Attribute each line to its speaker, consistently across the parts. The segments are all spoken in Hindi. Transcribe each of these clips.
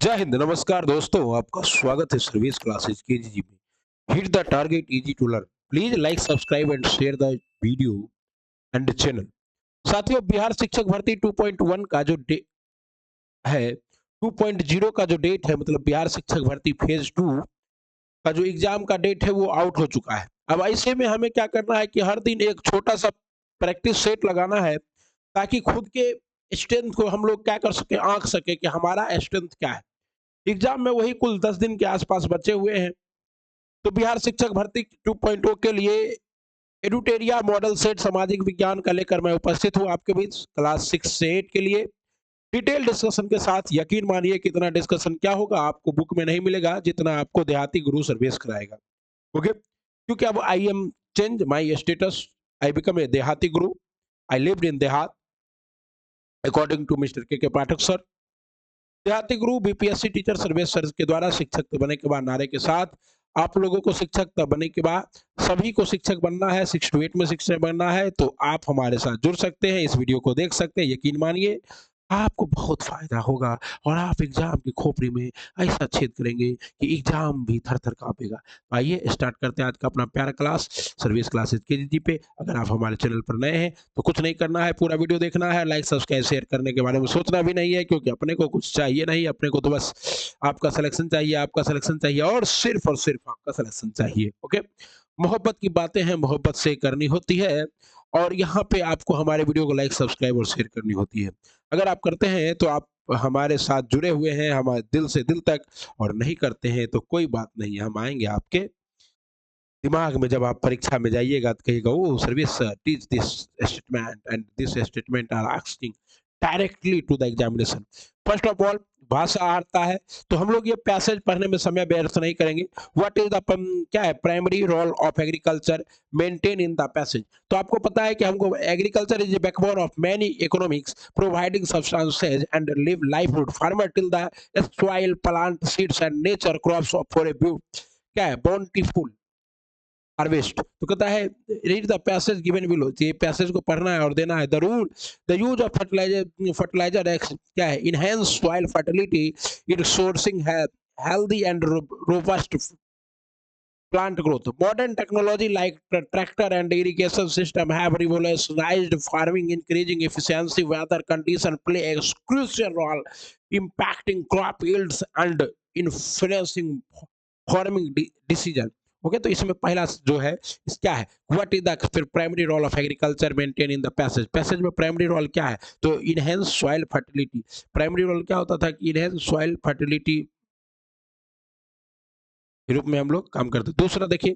Speaker 1: जय हिंद, नमस्कार दोस्तों, आपका स्वागत है सर्विस क्लासेस केजीजी में। Hit the target easy to learn. Please like, subscribe and share the video and channel. साथियों, बिहार शिक्षक भर्ती 2.1 का जो है 2.0 का जो डेट है, मतलब बिहार शिक्षक भर्ती फेज 2 का जो एग्जाम का डेट है वो आउट हो चुका है। अब ऐसे में हमें क्या करना है कि हर दिन एक छोटा सा प्रैक्टिस सेट लगाना है, ताकि खुद के स्ट्रेंथ को हम लोग क्या कर सके, आंक सके कि हमारा स्ट्रेंथ क्या है। एग्जाम में वही कुल 10 दिन के आसपास बचे हुए हैं। तो बिहार शिक्षक भर्ती 2.0 के लिए एडुटेरिया मॉडल सेट सामाजिक विज्ञान का लेकर मैं उपस्थित हूँ आपके बीच क्लास 6 से 8 के लिए डिटेल डिस्कशन के साथ। यकीन मानिए कितना डिस्कशन क्या होगा आपको बुक में नहीं मिलेगा, जितना आपको देहाती गुरु सर्वेश कराएगा। ओके, क्योंकि अब I am change my status, I become a देहाती गुरु। आई लिव्ड इन देहात अकॉर्डिंग टू मिस्टर के पाठक सर। देहाती गुरु बीपीएससी टीचर सर्वेश सर के द्वारा शिक्षक बनने के बाद नारे के साथ आप लोगों को शिक्षक बनने के बाद सभी को शिक्षक बनना है, 6 to 8 में शिक्षक बनना है, तो आप हमारे साथ जुड़ सकते हैं, इस वीडियो को देख सकते हैं। यकीन मानिए आपको बहुत फायदा होगा और आप एग्जाम की खोपड़ी में ऐसा छेद करेंगे कि एग्जाम भी थर थर कांपेगा। आइए स्टार्ट करते हैं आज का अपना प्यारा क्लास सर्विस क्लासेस केजीजी पे। अगर आप हमारे चैनल पर नए हैं तो कुछ नहीं करना है, पूरा वीडियो देखना है, लाइक सब्सक्राइब शेयर करने के बारे में सोचना भी नहीं है, क्योंकि अपने को कुछ चाहिए नहीं, अपने को तो बस आपका सिलेक्शन चाहिए, आपका सिलेक्शन चाहिए और सिर्फ आपका सिलेक्शन चाहिए। ओके, मोहब्बत की बातें हैं, मोहब्बत से करनी होती है, और यहाँ पे आपको हमारे वीडियो को लाइक सब्सक्राइब और शेयर करनी होती है। अगर आप करते हैं तो आप हमारे साथ जुड़े हुए हैं हमारे दिल से दिल तक, और नहीं करते हैं तो कोई बात नहीं, हम आएंगे आपके दिमाग में। जब आप परीक्षा में जाइएगा तो कहिएगा, oh service teach this statement and this statement are asking directly to the examination. First of all, भाषा आता है तो हम लोग ये पैसेज पढ़ने में समय व्यर्थ नहीं करेंगे। व्हाट इज द क्या है primary role of agriculture maintain in the passage. तो आपको पता है कि हमको agriculture is the backbone of many economics providing substances and live livelihood farmer till the soil plant seeds and nature crops for a क्या है बोंटीफुल हार्वेस्ट। तो कहता है read the passage given below, ये पैसेज को पढ़ना है और देना है। The rule the use of fertiliser क्या है enhance soil fertility, it sourcing है healthy and robust plant growth. Modern technology like tractor and irrigation system have revolutionized farming, increasing efficiency. Weather conditions play a crucial role, impacting crop yields and influencing farming decision. Okay, तो इसमें पहला जो है इस क्या है, व्हाट इज द फिर primary role of agriculture maintain in the passage. Passage में प्राइमरी रोल क्या है, तो enhance soil fertility. Primary role क्या होता था कि इनहेंस सॉइल फर्टिलिटी के रूप में हम लोग काम करते। दूसरा देखिए,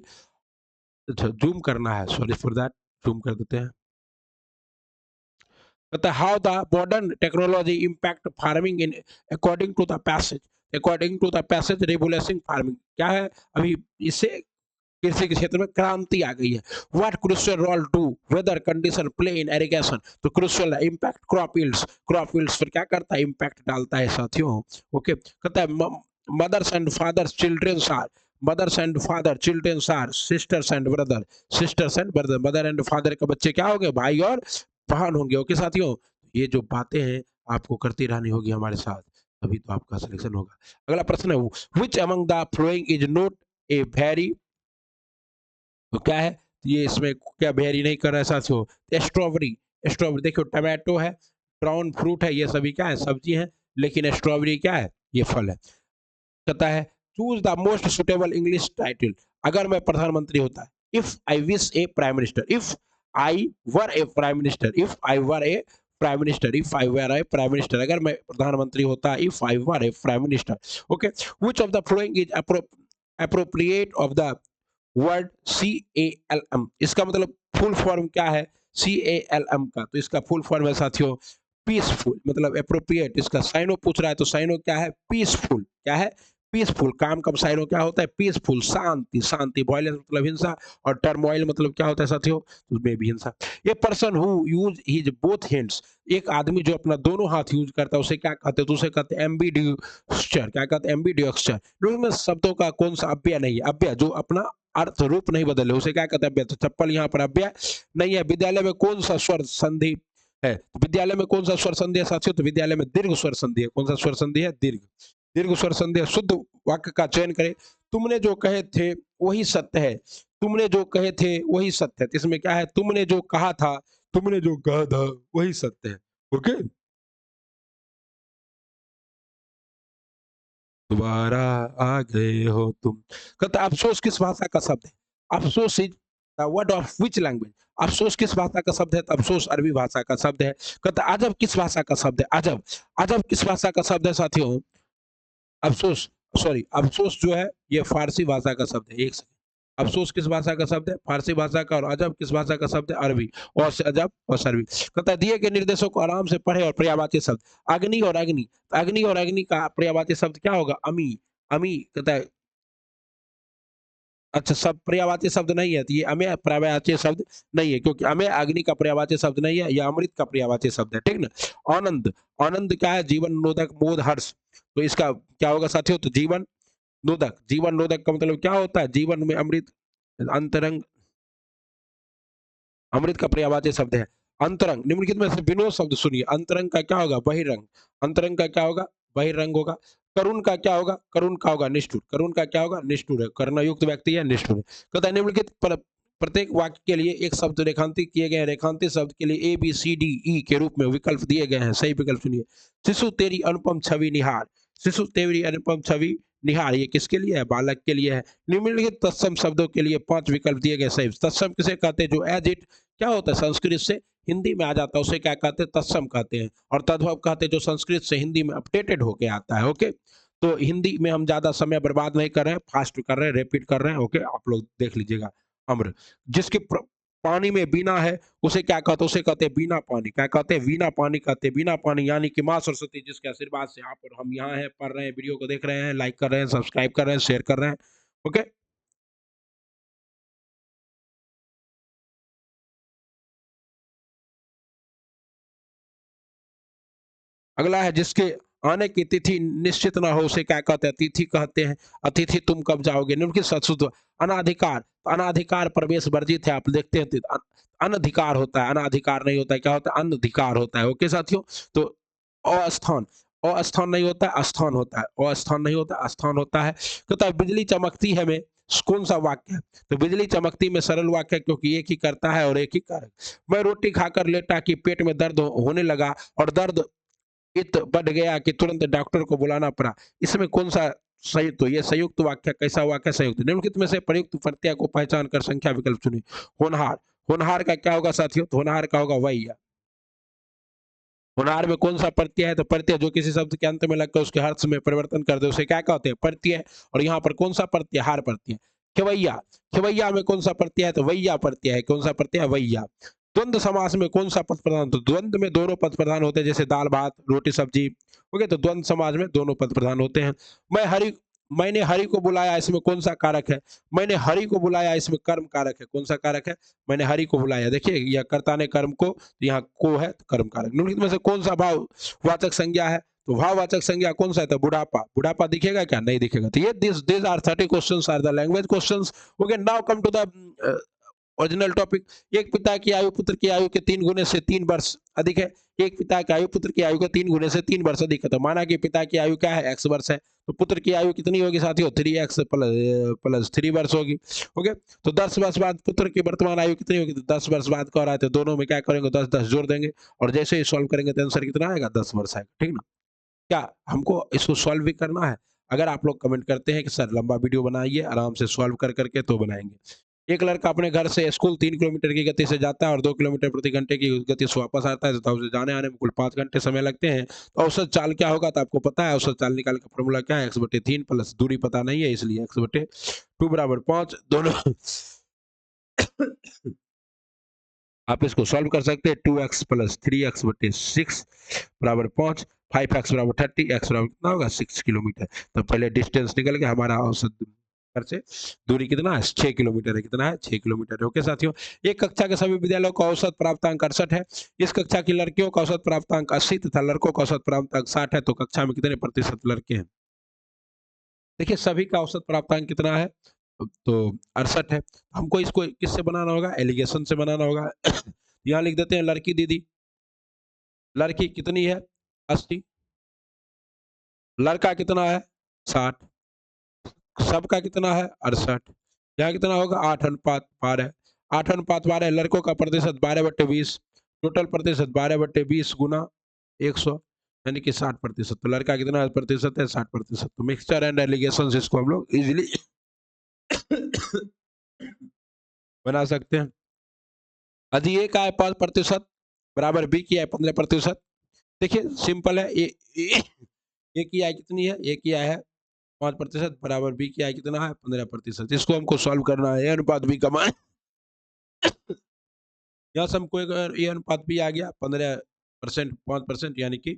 Speaker 1: जूम करना है, सॉरी फॉर दैट, जूम कर देते हैं। कहता है how the modern technology impact farming in according to the passage. According to the passage regulation farming क्या है, अभी इससे कृषि के क्षेत्र में क्रांति आ गई है। What crucial role do weather condition play in irrigation. तो क्रूशियल इम्पैक्ट क्रॉप यील्ड्स पर क्या करता है, इम्पैक्ट डालता है साथियों। ओके, कहता है mothers and fathers childrens are, mothers and father childrens are sisters and brother, sisters and brother, mother and father के बच्चे क्या होंगे, भाई और बहन होंगे। ओके साथियों, ये जो बातें हैं आपको करती रहनी होगी हमारे साथ, तभी तो आपका सिलेक्शन होगा। अगला प्रश्न है, which among the following is not a very, तो क्या है, ये इसमें क्या वेरी नहीं कर रहा है साथियों। स्ट्रॉबेरी, स्ट्रॉबेरी देखो, टमाटो है, ब्राउन फ्रूट है, ये सभी क्या है, सब्जी है, लेकिन स्ट्रॉबेरी क्या है, ये फल है। कहता है choose the most suitable English title. अगर मैं प्रधानमंत्री होता, if I wish A prime minister, if I were A prime minister, if I were A prime minister, if I were A prime minister, अगर मैं प्रधानमंत्री होता, if I were A prime minister. Okay, which of the following is appropriate of the word CALM। इसका मतलब फुल फॉर्म क्या है CALM का, तो इसका फुल फॉर्म है साथियों पीसफुल, मतलब अप्रोप्रिएट। इसका साइनो पूछ रहा है तो साइनो क्या है, पीसफुल। क्या है, पीसफुल। काम का साइनो क्या होता है, पीसफुल, शांति, शांति। वायलेंस मतलब हिंसा, और टर्मोइल मतलब क्या होता है साथियों, उसमें भी हिंसा। A person who use his both hands, एक आदमी जो अपना दोनों हाथ यूज करता है उसे क्या कहते हैं, तो उसे कहते हैं एम्बिड्यूक्स्चर। क्या कहते हैं, एम्बिड्यूक्स्चर। में शब्दों का कौन सा अव्यय नहीं है, अव्यय जो अपना अर्थ रूप नहीं बदले उसे क्या कहते हैं, अव्यय। तो चप्पल यहाँ पर अव्यय नहीं है। विद्यालय में कौन सा स्वर संधि है, विद्यालय में कौन सा स्वर संधि है साथियों, तो विद्यालय में दीर्घ स्वर संधि है। कौन सा स्वर संधि है, दीर्घ। दीर्घ स्वर संध्या शुद्ध वाक्य का चयन करें। तुमने जो कहे थे वही सत्य है। तुमने जो कहे थे वही सत्य है। तो इसमें क्या है, तुमने जो कहा था, तुमने जो कहा था वही सत्य है। ओके, दोबारा आ गए हो तुम। कहता है, अफसोस किस भाषा का शब्द है? अफसोस is the word of which language? अफसोस किस भाषा का शब्द है? तो अफसोस अरबी भाषा का शब्द है। कहता है, अजब किस भाषा का शब्द है? अजब, अजब किस भाषा का शब्द है साथियों? अफ़सोस, सॉरी, अफ़सोस जो है ये फ़ारसी भाषा का शब्द है। एक सेकंड, अफ़सोस किस भाषा का शब्द है? फ़ारसी भाषा का। और अजब किस भाषा का शब्द है? अरबी। और से अजब और से अरबी। कहता है दिए गए निर्देशों को आराम से पढ़ें और पर्यायवाची शब्द, अग्नि और अग्नि। अग्नि और अग्नि का पर्यायवाची शब्द क्या होगा? अमी। अमी कहता है, अच्छा, सब पर्यायवाची शब्द नहीं है, तो ये अमेय पर्यायवाची शब्द नहीं है, क्योंकि अमेय अग्नि का पर्यायवाची शब्द नहीं है, ये अमृत का पर्यायवाची शब्द है, ठीक ना? आनंद, आनंद क्या है? जीवन नोदक मोद हर्ष। तो इसका क्या होगा साथियों? तो जीवन नोदक, जीवन नोदक का मतलब क्या होता है? जीवन में अमृत, अंतरंग, अमृत का पर्यायवाची शब्द है। अंतरंग, निम्नलिखित में से विनोद शब्द सुनिए। अंतरंग का क्या होगा? बहिरंग। अंतरंग का क्या होगा? बहिरंग होगा। करुण का क्या होगा? करुण का होगा निष्ठुर। करुण का क्या होगा? निष्ठुर है, करुणायुक्त व्यक्ति है, निष्ठुर है। कहता है निम्नलिखित प्रत्येक वाक्य के लिए एक शब्द रेखांकित किए गए हैं। रेखांकित शब्द के लिए A B C D E के रूप में विकल्प दिए गए हैं। सही विकल्प सुनिए। शिशु तेरी अनुपम छवि निहार। शिशु तेरी अनुपम छवि निहार, ये किसके लिए है? बालक के लिए है। निम्नलिखित तत्सम शब्दों के लिए 5 विकल्प दिए गए। सही, तत्सम किसे कहते हैं? जो एज इट क्या होता है, संस्कृत से हिंदी में आ जाता है, उसे क्या कहते हैं? तत्सम कहते हैं। और तद्भव कहते हैं जो संस्कृत से हिंदी में अपडेटेड होके आता है। ओके, तो हिंदी में हम ज्यादा समय बर्बाद नहीं कर रहे हैं, फास्ट कर रहे हैं, रिपीट कर रहे हैं। ओके, आप लोग देख लीजिएगा। अम्र, जिसके पानी में बीना है उसे क्या कहते हैं? उसे कहते हैं बीना पानी। क्या कहते हैं? बीना पानी कहते हैं। बीना पानी यानी कि माँ सरस्वती जिसके आशीर्वाद से आप और हम यहाँ हैं, पढ़ रहे हैं, वीडियो को देख रहे हैं, लाइक कर रहे हैं, सब्सक्राइब कर रहे हैं, शेयर कर रहे हैं। ओके, अगला है जिसके आने की तिथि निश्चित ना हो उसे क्या कहते हैं? अतिथि कहते हैं। अतिथि तुम कब जाओगे? निम्नलिखित शब्द, अनाधिकार, अनाधिकार प्रवेश वर्जित है, आप देखते हैं तो अनधिकार होता है, अनाधिकार नहीं होता है। क्या होता है? अनधिकार होता है। ओके साथियों, तो अस्थान, अस्थान नहीं होता है, अस्थान होता है। अस्थान नहीं होता, अस्थान होता है। कहता है बिजली चमकती है में कौन सा वाक्य है? तो बिजली चमकती में सरल वाक्य है, क्योंकि एक ही करता है और एक ही कारक। मैं रोटी खाकर लेटा कि पेट में दर्द होने लगा और दर्द इत बढ़ गया कि तुरंत डॉक्टर को बुलाना पड़ा। इसमें कौन सा संयुक्त? तो ये संयुक्त वाक्य, कैसा वाक्य संयुक्त? निम्नलिखित में से प्रयुक्त प्रत्यय को पहचान कर संख्या विकल्प चुनिए। होनहार, होनहार का क्या होगा साथियों? तो होनहार का होगा वही। होनहार में कौन सा प्रत्यय है? तो प्रत्यय जो किसी शब्द के अंत में लगकर उसके अर्थ में परिवर्तन कर दे उसे क्या कहते हैं? प्रत्यय। और यहाँ पर कौन सा प्रत्यय? हार प्रत्यय। खेवैया, खेवैया में कौन सा प्रत्यय है? तो वैया प्रत्यय है। कौन सा प्रत्यय है? वैया। द्वंद्व समास में कौन सा पद प्रधान? तो द्वंद्व में दोनों पद प्रधान होते हैं, जैसे दाल भात रोटी सब्जी। ओके, तो द्वंद्व समाज में दोनों पद प्रधान होते हैं। मैं हरि, मैंने हरि को बुलाया, इसमें कौन सा कारक है? मैंने हरि को बुलाया, इसमें कर्म कारक है। कौन सा कारक है? मैंने हरि को बुलाया। देखिए, यह कर्ता ने कर्म को, यहाँ को है तो कर्म कारक। निम्नलिखित में से कौन सा भाव वाचक संज्ञा है? तो भाववाचक संज्ञा कौन सा है? तो बुढ़ापा। बुढ़ापा दिखेगा क्या? नहीं दिखेगा। तो ये this are 30 questions are the language questions. Okay, now come to the original topic. एक पिता की आयु पुत्र की आयु के 3 गुने से 3 वर्ष अधिक है। एक पिता की आयु पुत्र की आयु के 3 गुने से 3 वर्ष अधिक है। तो माना कि पिता की आयु क्या है? x वर्ष है। तो पुत्र की आयु कितनी होगी साथियों? 3x प्लस 3 वर्ष होगी। ओके, तो 10 वर्ष बाद पुत्र की वर्तमान आयु कितनी होगी? तो 10 वर्ष बाद कह रहा है, तो दोनों में क्या करेंगे? 10-10 जोड़ देंगे और जैसे ही सॉल्व करेंगे तो आंसर कितना आएगा? 10 वर्ष आएगा। ठीक ना? क्या हमको इसको सॉल्व भी करना है? अगर आप लोग कमेंट करते हैं कि सर लंबा वीडियो बनाइए आराम से सॉल्व कर करके, तो बनाएंगे। एक लड़का अपने घर से स्कूल 3 किलोमीटर की गति से जाता है और 2 किलोमीटर प्रति घंटे की गति से वापस आता है, तो उसे जाने आने में कुल 5 घंटे समय लगते हैं। तो औसत चाल क्या होगा? तो आपको पता है औसत चाल निकालने का फॉर्मूला क्या है? x/3 प्लस दूरी पता नहीं है इसलिए x/2 बराबर 5 दोनों। आप इसको सॉल्व कर सकते हैं। 2x प्लस 3x/6 बराबर 5, 5x बराबर 30, x बराबर कितना होगा? 6 किलोमीटर। तो पहले डिस्टेंस निकल गया हमारा। औसत घर से दूरी कितना है? 6 किलोमीटर है। कितना है? 6 किलोमीटर है। ओके साथियों, एक कक्षा के सभी विद्यालयों का औसत प्राप्तांक 68 है। इस कक्षा की लड़कियों का औसत प्राप्तांक 80 तथा लड़कों का औसत प्राप्तांक 60 है। तो कक्षा में कितने प्रतिशत लड़के हैं? देखिए, सभी का औसत प्राप्तांक कितना है? तो 68 है। हमको इसको किससे बनाना होगा? एलिगेशन से बनाना होगा। यहाँ लिख देते हैं लड़की दीदी, लड़की कितनी है? 80। लड़का कितना है 60, सबका कितना है 68, यहाँ कितना होगा 8:12, 8:12 लड़कों का प्रतिशत 12/20, टोटल प्रतिशत 12/20 गुना 100, यानी कि 60%। तो लड़का कितना प्रतिशत है 60%। तो मिक्सचर एंड एलिगेशन इसको हम लोग इजिली बना सकते हैं। यदि ए का है 5% बराबर बी की है 15%, देखिए सिंपल है। ए की आय कितनी है, ए की आय है 5% बराबर बी की आय कितना है 15%। इसको हमको सॉल्व करना है। ए अनुपात बी का मान यहाँ से हमको ए अनुपात बी आ गया 15%, 5%, यानी कि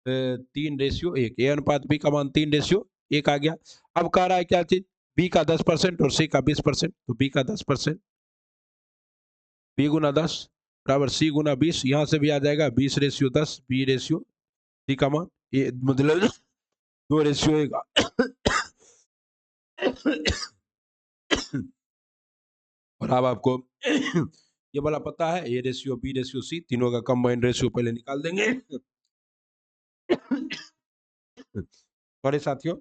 Speaker 1: 3:1। ए अनुपात बी का मान 3:1 आ गया। अब कह रहा है क्या चीज, बी का 10% और सी का 20%। तो बी का 10%, बी गुना 10 बराबर सी गुना 20, यहाँ से भी आ जाएगा 20:10, बी रेशियो सी का मान, ये मतलब 2:1 और अब आपको ये वाला पता है, A ratio B ratio C तीनों का कंबाइंड रेशियो पहले निकाल देंगे। सॉरी साथियों,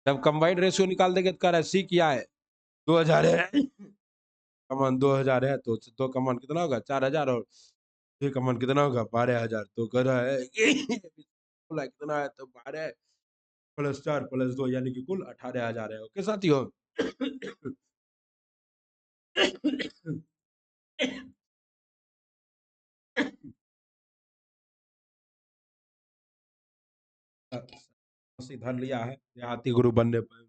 Speaker 1: जब कंबाइंड रेशियो निकाल देंगे तो कह रहा है सी क्या है 2000 है, कमान 2000 है, तो दो कमान कितना होगा 4000, और ये कमान कितना होगा 12000। तो कह रहा है कितना है, तो 12 प्लस 4 प्लस 2 यानी कि कुल 18,000 है। ओके साथियों। धन लिया है देहाती गुरु बनने पर।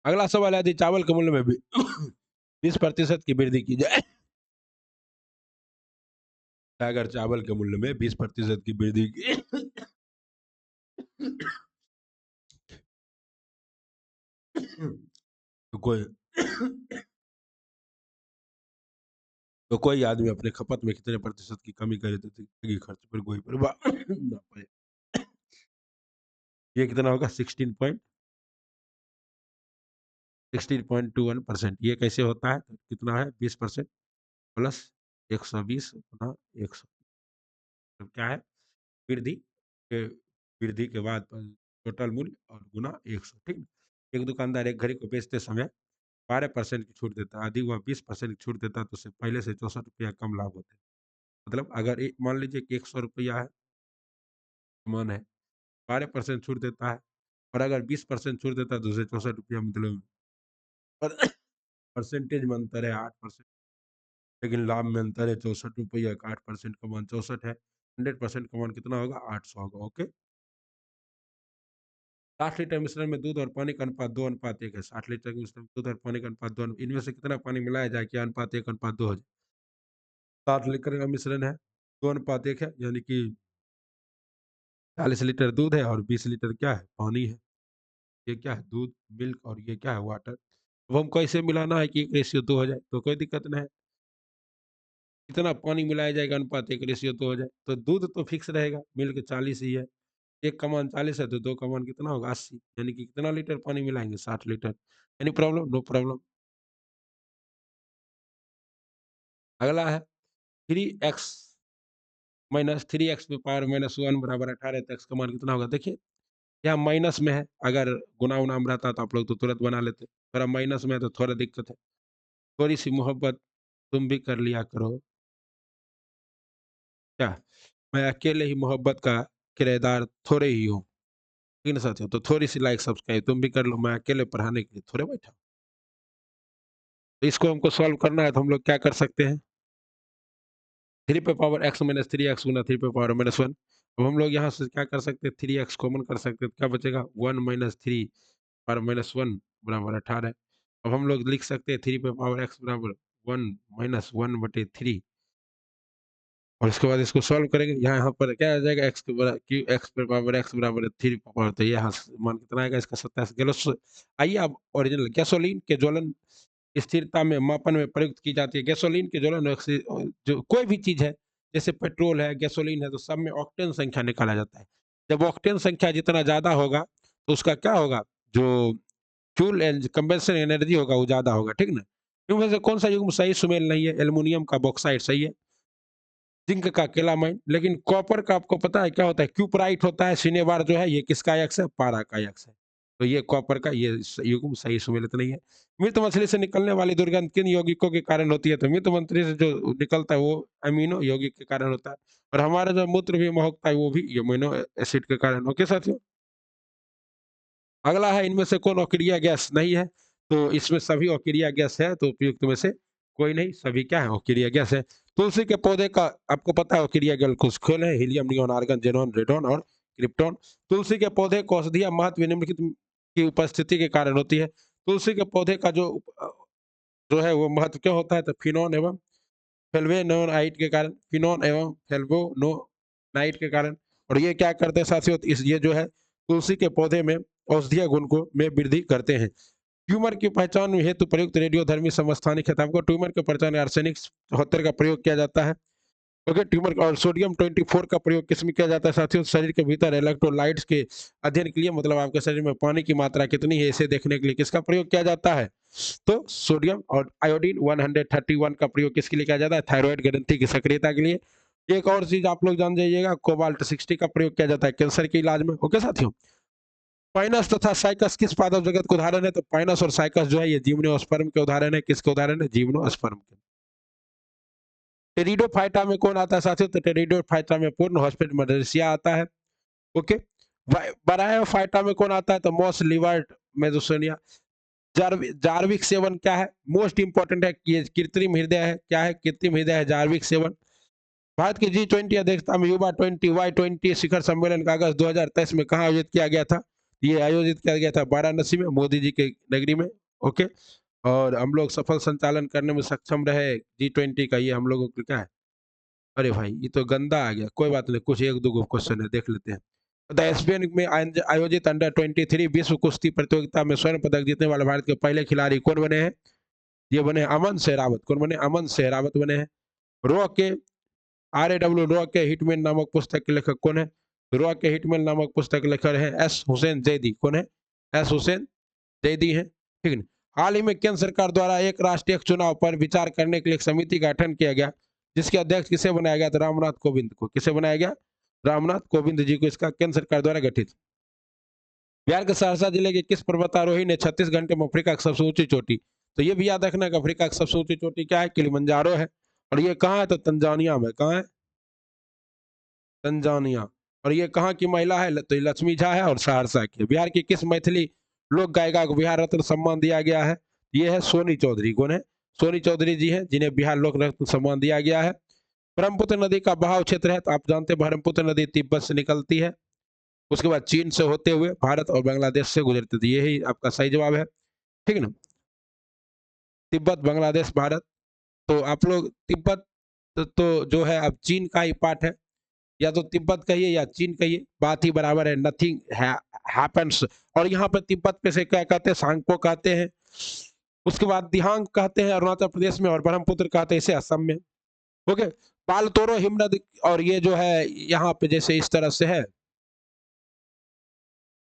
Speaker 1: अगला सवाल है, यदि चावल के मूल्य में भी 20% की वृद्धि की जाए, अगर चावल के मूल्य में 20% की वृद्धि की तो कोई आदमी अपने खपत में कितने प्रतिशत की कमी करे तो जिंदगी खर्च पर कोई प्रभाव ना पड़े। ये कितना होगा 16.21%। ये कैसे होता है, तो कितना है 20% प्लस 120 गुना 100, तो क्या है वृद्धि के, वृद्धि के बाद टोटल मूल्य और गुना 100। ठीक। एक दुकानदार एक घड़ी को बेचते समय 12% की छूट देता है, यदि वह 20% की छूट देता है तो उसे पहले से 64 रुपया कम लाभ होते हैं। मतलब अगर मान लीजिए कि 100 रुपया है सामान है, 12% छूट देता है, और अगर 20% छूट देता है तो उसे 64 रुपया, मतलब परसेंटेज में अंतर है 8%, लेकिन लाभ में अंतर है 64 रुपया का। 8% का मान 64 है, 100% का मान कितना होगा 800 होगा। ओके। 60 लीटर मिश्रण में दूध और पानी का अनुपात 2:1 है। 60 लीटर के मिश्रण में दूध और पानी का अनुपात 2, इनमें से कितना पानी मिलाया जाए कि अनुपात 1:2 हो जाए। 60 लीटर का मिश्रण है, 2:1 है, यानी कि 40 लीटर दूध है और 20 लीटर क्या है पानी है। ये क्या है दूध मिल्क, और ये क्या है वाटर। अब हमको ऐसे मिलाना है कि 1:2 हो जाए, तो कोई दिक्कत नहीं है। कितना पानी मिलाया जाएगा अनुपात 1:2 हो जाए, तो दूध तो फिक्स रहेगा, मिल्क 40 ही है। एक कमान 40 है तो दो कमान कितना होगा 80, यानी कि कितना लीटर पानी मिलाएंगे 60 litre. Any problem, no problem. अगला है 3x माइनस 3x पे पावर -1 बराबर 18, तो x का मान कितना होगा। देखिए यहाँ माइनस में है, अगर गुना उना में रहता तो आप लोग तो तुरंत बना लेते, थोड़ा माइनस में है तो थोड़ा दिक्कत है। थोड़ी सी मोहब्बत तुम भी कर लिया करो, क्या मैं अकेले ही मोहब्बत का किराएदार थोड़े ही हूँ। ठीक है साथियों, तो थोड़ी सी लाइक सब्सक्राइब तुम भी कर लो, मैं अकेले पढ़ाने के लिए थोड़े बैठा हूँ। तो इसको हमको सॉल्व करना है, तो हम लोग क्या कर सकते हैं, 3 पे पावर x माइनस 3x गुना 3 पे पावर -1। अब हम लोग यहाँ से क्या कर सकते हैं, 3x कॉमन कर सकते हैं, तो क्या बचेगा 1 माइनस 3 पावर -1 बराबर 18। अब हम लोग लिख सकते हैं 3 पे पावर x बराबर 1 माइनस 1/3, और इसके बाद इसको सॉल्व करेंगे। यहाँ पर क्या आ जाएगा x के बराबर x पे पावर x बराबर 3 पावर, तो यहाँ मान कितना आएगा इसका 27 गैलोस। आइए अब ओरिजिनल गैसोलीन के ज्वलन स्थिरता में मापन में प्रयुक्त की जाती है। गैसोलीन के ज्वलन जो कोई भी चीज है, जैसे पेट्रोल है गैसोलीन है, तो सब में ऑक्टेन संख्या निकाला जाता है। जब ऑक्टेन संख्या जितना ज्यादा होगा तो उसका क्या होगा, जो फ्यूल कंबेंशन एनर्जी होगा वो ज्यादा होगा। ठीक ना। इनमें से कौन सा युग्म सही सुमेल नहीं है? एल्युमिनियम का बॉक्साइट सही है, जिंक का केलामाइन। लेकिन कॉपर का आपको पता है क्या होता है? क्यूपराइट होता है, सिनेबार जो है ये किसका अयस्क है? पारा का अयस्क है। तो ये कॉपर का ये युग्म सही सुमेलित नहीं है। मृत मछली से निकलने वाली दुर्गंध किन यौगिकों के कारण होती है? तो मृत मछली से जो निकलता है वो अमीनो यौगिक के कारण होता है, और हमारा जो मूत्र भी महकता है वो भी अमीनो एसिड के कारण। ओके साथियों, अगला है इनमें से कौन अक्रिय गैस नहीं है? तो इसमें सभी अक्रिय गैस है, तो उपयुक्त में से कोई नहीं, सभी क्या है? अक्रिय गैस है। तुलसी के पौधे का आपको पता है अक्रिय गैस कुछ खोल है? Helium, neon, argon, xenon, radon और क्रिप्टॉन। तुलसी के पौधे को औषधीय महत्व निम्नलिखित की उपस्थिति के कारण होती है। तुलसी के पौधे का जो है वो महत्व क्यों होता है? तो फिनोन एवं फ्लेवोनोइड के कारण, फिनोन एवं फ्लेवोनोइड के कारण। और ये क्या करते हैं साथियों? इस ये जो है तुलसी के पौधे में औषधीय गुण को में वृद्धि करते हैं। ट्यूमर की पहचान हेतु प्रयुक्त रेडियोधर्मी समस्थानिक है। तो आपको ट्यूमर की पहचान आर्सेनिक 77 का प्रयोग किया जाता है। ओके, ट्यूमर और सोडियम 24 का प्रयोग किस में किया जाता है साथियों? शरीर के भीतर इलेक्ट्रोलाइट्स के अध्ययन के लिए, मतलब आपके शरीर में पानी की मात्रा कितनी है इसे देखने के लिए किसका प्रयोग किया जाता है? तो सोडियम और आयोडीन 131 का प्रयोग किसके लिए किया जाता है? थायराइड ग्रंथि की सक्रियता के लिए। एक और चीज आप लोग जान जाइएगा, कोबाल्ट 60 का प्रयोग किया जाता है कैंसर के इलाज में। ओके साथियों, पाइनस तथा साइकस किस पादप जगत के उदाहरण है? तो पाइनस और साइकस जो है ये जिम्नोस्पर्म के उदाहरण है। किसके उदाहरण है? जिम्नोस्पर्म के। टेरिडोफाइटा में कौन आता है साथियों? तो टेरिडोफाइटा में पूर्ण हॉस्पिटल मलेशिया आता है। ओके, बरायोफाइटा में कौन आता है? तो मॉस लिवर्ट मेदोसोनिया। जार्विक सेवन क्या है? मोस्ट इंपॉर्टेंट है, ये कृत्रिम हृदय है। क्या है? कृत्रिम हृदय है जार्विक सेवन। भारत की G20 अध्यक्षता में युवा 20Y20 शिखर सम्मेलन का अगस्त 2023 में कहाँ आयोजित किया गया था? ये आयोजित किया गया था वाराणसी में, मोदी जी के नगरी में। ओके, और हम लोग सफल संचालन करने में सक्षम रहे G20 का। ये हम लोगों को क्या है? अरे भाई ये तो गंदा आ गया, कोई बात नहीं, कुछ एक दो क्वेश्चन है देख लेते हैं। द एसबीएन में आयोजित अंडर 23 विश्व कुश्ती प्रतियोगिता में स्वर्ण पदक जीतने वाले भारत के पहले खिलाड़ी कौन बने हैं? ये बने अमन सहरावत। कौन बने? अमन सहरावत बने हैं। रो के RAW रो के हिटमैन नामक पुस्तक के लेखक कौन है? रो के हिटमैन नामक पुस्तक के लेखक है एस हुसैन जैदी। कौन है? एस हुसैन जैदी है। ठीक है। हाल ही में केंद्र सरकार द्वारा एक राष्ट्रीय चुनाव पर विचार करने के लिए एक समिति का गठन किया गया, जिसके अध्यक्ष किसे बनाया गया? तो रामनाथ कोविंद को। किसे बनाया गया? रामनाथ कोविंद जी को इसका केंद्र सरकार द्वारा गठित। बिहार के सहरसा जिले के किस पर्वतारोही ने 36 घंटे में अफ्रीका की सबसे ऊंची चोटी? तो ये भी याद रखना कि अफ्रीका की सबसे ऊंची चोटी क्या है? किलिमंजारो है। और ये कहाँ है? तो तंजानिया में। कहाँ है? तंजानिया। और ये कहाँ की महिला है? तो ये लक्ष्मी झा है और सहरसा की। बिहार की किस मैथिली लोक गायिका को बिहार रत्न सम्मान दिया गया है? ये है सोनी चौधरी। कौन है? सोनी चौधरी जी हैं, जिन्हें बिहार लोक रत्न सम्मान दिया गया है। ब्रह्मपुत्र नदी का बहाव क्षेत्र है, तो आप जानते हैं ब्रह्मपुत्र नदी तिब्बत से निकलती है, उसके बाद चीन से होते हुए भारत और बांग्लादेश से गुजरती थी। यही आपका सही जवाब है। ठीक है ना? तिब्बत, बांग्लादेश, भारत। तो आप लोग तिब्बत तो जो है अब चीन का ही पार्ट है, या तो तिब्बत कहिए या चीन कहिए, बात ही बराबर है। Nothing happens. और यहाँ पे तिब्बत पे से क्या कहते हैं? सांगपो कहते हैं। उसके बाद दिहांग कहते हैं अरुणाचल प्रदेश में, और ब्रह्मपुत्र कहते हैं इसे असम में। ओके, पालतोरो हिमनद, और ये जो है यहाँ पे जैसे इस तरह से है,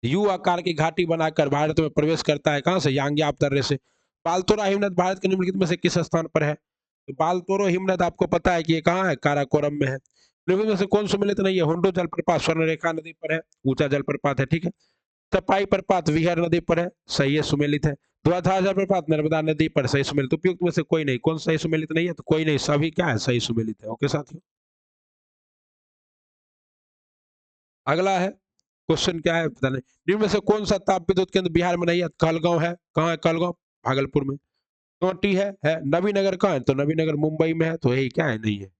Speaker 1: यू आकार की घाटी बनाकर भारत में प्रवेश करता है। कहाँ से? यांग्याप दर्रे से। पालतोरा हिमनद भारत के निम्नलिखित में से किस स्थान पर है? तो पालतोरो हिमनद आपको पता है कि ये कहाँ है? काराकोरम में है। निम्नलिखित में से कौन सम्मिलित नहीं है? हुंडो जलप्रपात स्वर्णरेखा नदी पर है, ऊंचा जलप्रपात है। ठीक है। तपाई प्रपात विहर नदी पर है, सही है, सुमेलित है। धुआधार जलप्रपात नर्मदा नदी पर, सही सुमेलित। उपयुक्त में से कोई नहीं। कौन सही सुमेलित नहीं है? तो कोई नहीं, सभी क्या है? सही सुमेलित है। ओके साथियों, अगला है क्वेश्चन क्या है पता नहीं। निम्न में से कौन सा ताप विद्युत केंद्र बिहार में नहीं है? कहलगांव है। कहाँ है कहलगांव? भागलपुर में। टोंटी है। नवीनगर कहाँ है? तो नवीनगर मुंबई में है। तो यही क्या है? नहीं है।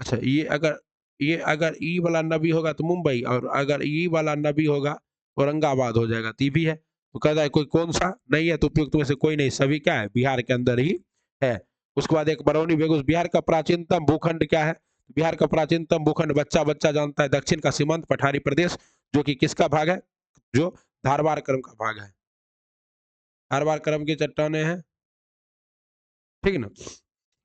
Speaker 1: अच्छा, ये अगर ई वाला नबी होगा तो मुंबई, और अगर ई वाला नबी होगा औरंगाबाद हो जाएगा। तो ये भी है। तो कहता है कोई कौन सा नहीं है? तो उपयुक्त में से कोई नहीं, सभी क्या है? बिहार के अंदर ही है। उसके बाद एक बरौनी बेगूस। बिहार का प्राचीनतम भूखंड क्या है? बिहार का प्राचीनतम भूखंड बच्चा बच्चा जानता है, दक्षिण का सीमांत पठारी प्रदेश, जो कि किसका भाग है? जो धारवाड़ क्रम का भाग है। धारवाड़ क्रम की चट्टाने हैं। ठीक है ना?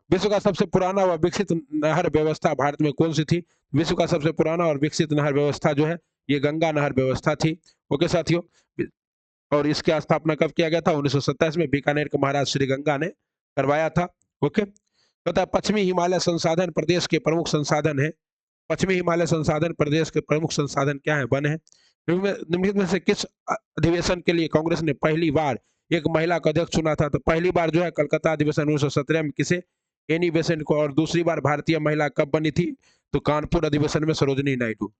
Speaker 1: विश्व का सबसे पुराना व विकसित नहर व्यवस्था भारत में कौन सी थी? विश्व का सबसे पुराना और विकसित नहर व्यवस्था जो है ये गंगा नहर व्यवस्था थी। ओके साथियों, और इसकी स्थापना कब किया गया था? 1927 में बीकानेर के महाराज श्री गंगा ने करवाया था। ओके, कहता है पश्चिमी हिमालय संसाधन प्रदेश के प्रमुख संसाधन है। पश्चिमी हिमालय संसाधन प्रदेश के प्रमुख संसाधन क्या है? वन है। निम्नलिखित में से किस अधिवेशन के लिए कांग्रेस ने पहली बार एक महिला का अध्यक्ष चुना था? तो पहली बार जो है कलकत्ता अधिवेशन 1917 में किसे? एनी बेसेंट को। और दूसरी बार भारतीय महिला कब बनी थी? तो कानपुर अधिवेशन में सरोजिनी नायडू।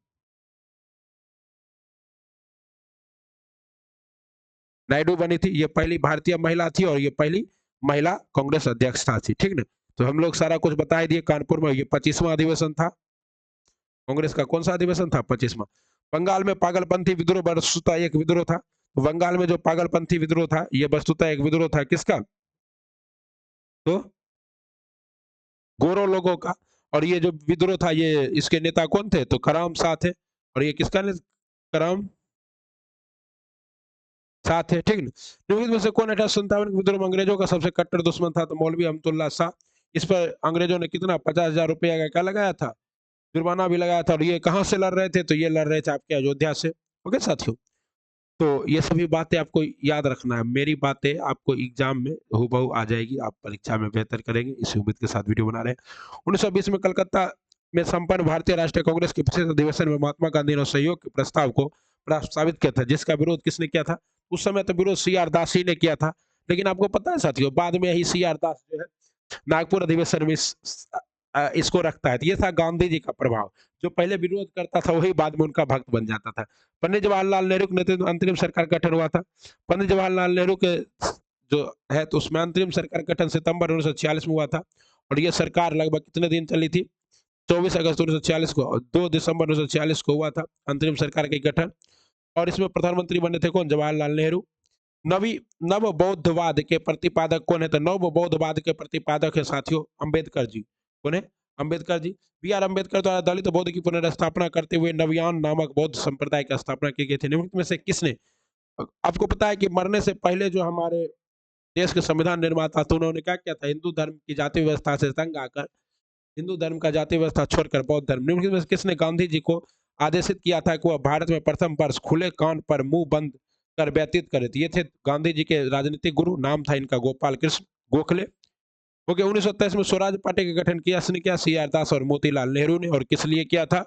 Speaker 1: नायडू बनी थी, ये पहली भारतीय महिला थी और ये पहली महिला कांग्रेस अध्यक्ष थी। ठीक ना? तो हम लोग सारा कुछ बता दिए। कानपुर में ये 25वां अधिवेशन था कांग्रेस का। कौन सा अधिवेशन था? 25वां। बंगाल में पागलपंथी विद्रोह वस्तुतः एक विद्रोह था। तो बंगाल में जो पागलपंथी विद्रोह था ये वस्तुतः एक विद्रोह था किसका? तो गोरो लोगों का। और ये जो विद्रोह था ये इसके नेता कौन थे? तो करम शाह थे। और ये किसका ने? करम शाह थे। ठीक ना? निम्नलिखित में से कौन 1857 के विद्रोह में अंग्रेजों का सबसे कट्टर दुश्मन था? तो मौलवी अहमदुल्ला शाह। इस पर अंग्रेजों ने कितना? 50,000 रुपया का क्या लगाया था? जुर्माना भी लगाया था। और ये कहाँ से लड़ रहे थे? तो ये लड़ रहे थे आपके अयोध्या से। ओके साथियों, तो ये सभी बातें आपको याद रखना है। मेरी बातें आपको एग्जाम में हूबहू आ जाएगी, आप परीक्षा में बेहतर करेंगे, इसी उम्मीद के साथ वीडियो बना रहे हैं। 1920 में कलकत्ता में संपन्न भारतीय राष्ट्रीय कांग्रेस के विशेष अधिवेशन में महात्मा गांधी ने सहयोग के प्रस्ताव को प्रस्तावित किया था, जिसका विरोध किसने किया था? उस समय तो विरोध सी आर दास ही ने किया था। लेकिन आपको पता है साथियों, बाद में ही सी आर दास जो है नागपुर अधिवेशन में इसको रखता है। तो ये था गांधी जी का प्रभाव। जो पहले विरोध करता था वही बाद में उनका भक्त बन जाता था। पंडित जवाहरलाल नेहरू के नेतृत्व में अंतरिम सरकार का गठन हुआ था। पंडित जवाहरलाल नेहरू के जो है तो उसमें अंतरिम सरकार का गठन सितंबर 1946 में हुआ था। और ये सरकार लगभग कितने दिन चली थी? 24 अगस्त 1946 को और 2 दिसंबर 1946 को हुआ था अंतरिम सरकार का गठन। और इसमें प्रधानमंत्री बने थे कौन? जवाहरलाल नेहरू। नवी नव बौद्धवाद के प्रतिपादक कौन है? तो नव बौद्धवाद के प्रतिपादक है साथियों अम्बेडकर जी। कौन है? अम्बेडकर जी। बी आर अम्बेडकर द्वारा दलित बौद्ध की पुनर्स्थापना करते हुए नवयान नामक बौद्ध संप्रदाय की स्थापना की गई थी। निम्नलिखित में से किसने? आपको पता है कि मरने से पहले जो हमारे देश के संविधान निर्माता थे उन्होंने क्या किया था? हिंदू धर्म की जाति व्यवस्था से तंग आकर हिंदू धर्म का जाति व्यवस्था छोड़कर बौद्ध धर्म। निम्नलिखित में से किसने गांधी जी को आदेशित किया था कि वह भारत में प्रथम वर्ष खुले कान पर मुंह बंद कर व्यतीत करे? ये थे गांधी जी के राजनीतिक गुरु। नाम था इनका गोपाल कृष्ण गोखले। ओके, 1923 में स्वराज पार्टी का गठन किया किसने किया? सी आर दास और मोतीलाल नेहरू ने। और किस लिए किया था?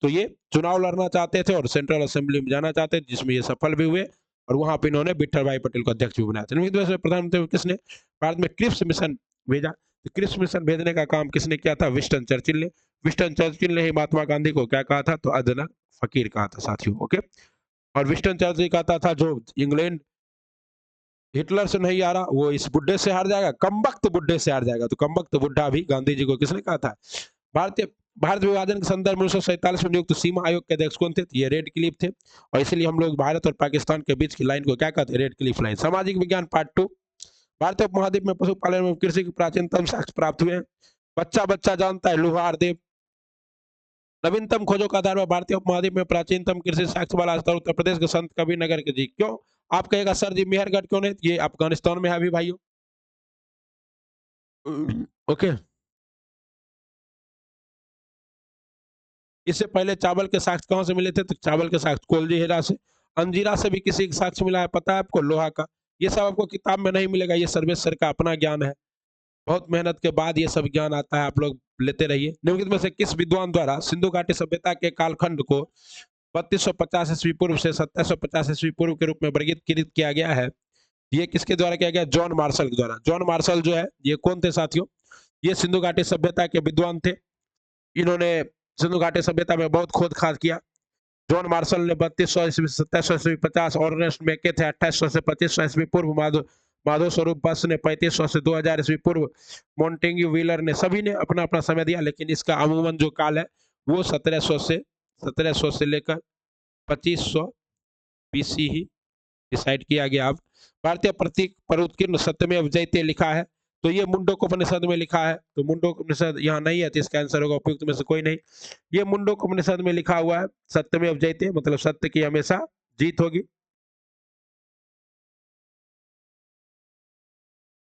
Speaker 1: तो ये चुनाव लड़ना चाहते थे और सेंट्रल असेंबली में जाना चाहते थे, जिसमें ये सफल भी हुए। और वहां पर इन्होंने विठल भाई पटेल को अध्यक्ष भी बनाया था। प्रधानमंत्री किसने भारत में क्रिप्स मिशन भेजा? तो क्रिप्स मिशन भेजने का काम किसने किया था? विंस्टन चर्चिल ने। विंस्टन चर्चिल ने ही महात्मा गांधी को क्या कहा था? तो अदना फकीर कहा था साथियों। ओके, और विंस्टन चर्चिल कहता था जो इंग्लैंड हिटलर से नहीं आ रहा वो इस बुड्ढे से हार जाएगा, कमबख्त बुड्ढे से हार जाएगा। तो कमबख्त बुड्ढा भी गांधी जी को किसने कहा था? भारतीय भारत विभाजन के संदर्भ में 1947 में नियुक्त सीमा आयोग के अध्यक्ष कौन थे? ये रेड क्लिफ थे। और इसलिए हम लोग भारत और पाकिस्तान के बीच की लाइन को क्या कहते हैं? Red Cliff line. सामाजिक विज्ञान पार्ट 2। भारतीय उपमहाद्वीप में पशुपालन में कृषि के प्राचीनतम साक्ष्य प्राप्त हुए हैं। बच्चा बच्चा जानता है लोहार देव। नवीनतम खोजों के आधार पर भारतीय उपमहाद्वीप में प्राचीनतम कृषि साक्ष्य वाला स्थल उत्तर प्रदेश के संत कबीर नगर के जी। क्यों? आप कहेगा सर जी मेहरगढ़ क्यों नहीं? ये अफगानिस्तान में है अभी भाइयों। ओके, इससे पहले चावल के साक्ष्य कहां से मिले थे? तो चावल के साक्ष्य कोलजी हेरा से। अंजीरा से भी किसी साक्ष्य मिला है पता है आपको? लोहा का। ये सब आपको किताब में नहीं मिलेगा, ये सर्वेश्वर का अपना ज्ञान है। बहुत मेहनत के बाद ये सब ज्ञान आता है, आप लोग लेते रहिए। निम्नलिखित में से किस विद्वान द्वारा सिंधु घाटी सभ्यता के कालखंड को 3250 ईस्वी पूर्व से 2750 ईस्वी पूर्व के रूप में वर्गीकृत किया गया है? ये किसके द्वारा किया गया? जॉन मार्शल के द्वारा। जॉन मार्शल जो है ये कौन थे साथियों? ये सिंधु घाटी सभ्यता के विद्वान थे। इन्होंने सिंधु घाटी सभ्यता में बहुत खोद खाद किया। जॉन मार्शल ने 3200 ईस्वी 2700 ईस्वी 50 और अर्नेस्ट मेके थे 2800 से 2500 ईस्वी पूर्व। माधव स्वरूप बस ने 3500 से 2000 ईस्वी पूर्व। मॉन्टेग्यू व्हीलर ने, सभी ने अपना अपना समय दिया। लेकिन इसका अमूमन जो काल है वो 1700 से लेकर 2500 बीसी ही डिसाइड किया गया। अब भारतीय प्रतीक पर उत्कीर्ण सत्यमेव जयते लिखा है। तो ये मुंडकोपनिषद में लिखा है। तो मुंडकोपनिषद यहाँ नहीं है तो इसका आंसर होगा उपयुक्त में से कोई नहीं। ये मुंडकोपनिषद में लिखा हुआ है सत्यमेव जयते, मतलब सत्य की हमेशा जीत होगी।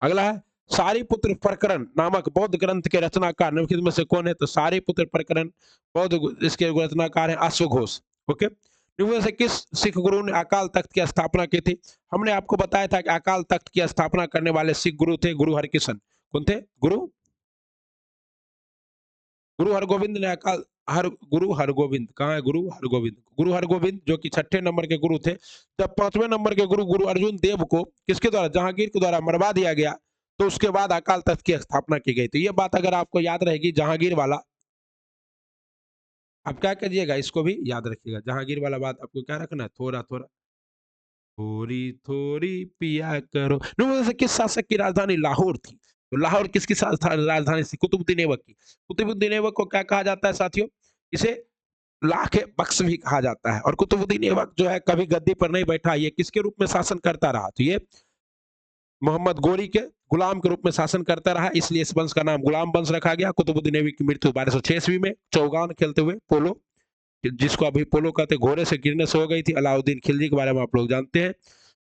Speaker 1: अगला है सारीपुत्र प्रकरण नामक बौद्ध ग्रंथ के रचनाकार निम्नलिखित में से कौन है? तो सारीपुत्र प्रकरण बौद्ध इसके रचनाकार है अश्वघोष। ओके, निम्न में से किस सिख गुरु ने अकाल तख्त की स्थापना की थी? हमने आपको बताया था कि अकाल तख्त की स्थापना करने वाले सिख गुरु थे गुरु हरकिशन। कौन थे? गुरु हरगोविंद ने अकाल हर गुरु हरगोविंद कहाँ है? गुरु हरगोविंद जो कि छठे नंबर के गुरु थे। जब पांचवें नंबर के गुरु गुरु अर्जुन देव को किसके द्वारा? जहांगीर के द्वारा मरवा दिया गया, तो उसके बाद अकाल तख्त की स्थापना की गई। तो ये बात अगर आपको याद रहेगी, जहांगीर वाला, आप क्या करिएगा, इसको भी याद रखिएगा। जहांगीर वाला बात आपको क्या रखना है? थोड़ा थोड़ा थोड़ी थोड़ी पिया करो। निम्न में से किस शासक की राजधानी लाहौर थी? तो लाहौर किसकी राजधानी थी? कुतुबुद्दीन ऐबक की। कुतुबुद्दीन ऐबक को क्या कहा जाता है साथियों? इसे लाख बख्श भी कहा जाता है। और कुतुबुद्दीन ऐबक जो है कभी गद्दी पर नहीं बैठा, ये किसके रूप में शासन करता रहा? तो ये मोहम्मद गोरी के गुलाम के रूप में शासन करता रहा, इसलिए इस वंश का नाम गुलाम वंश रखा गया। कुतुबुद्दीन ऐबक की मृत्यु 1206 ईस्वी में चौगान खेलते हुए पोलो, जिसको अभी पोलो कहते, घोड़े से गिरने से हो गई थी। अलाउद्दीन खिलजी के बारे में आप लोग जानते हैं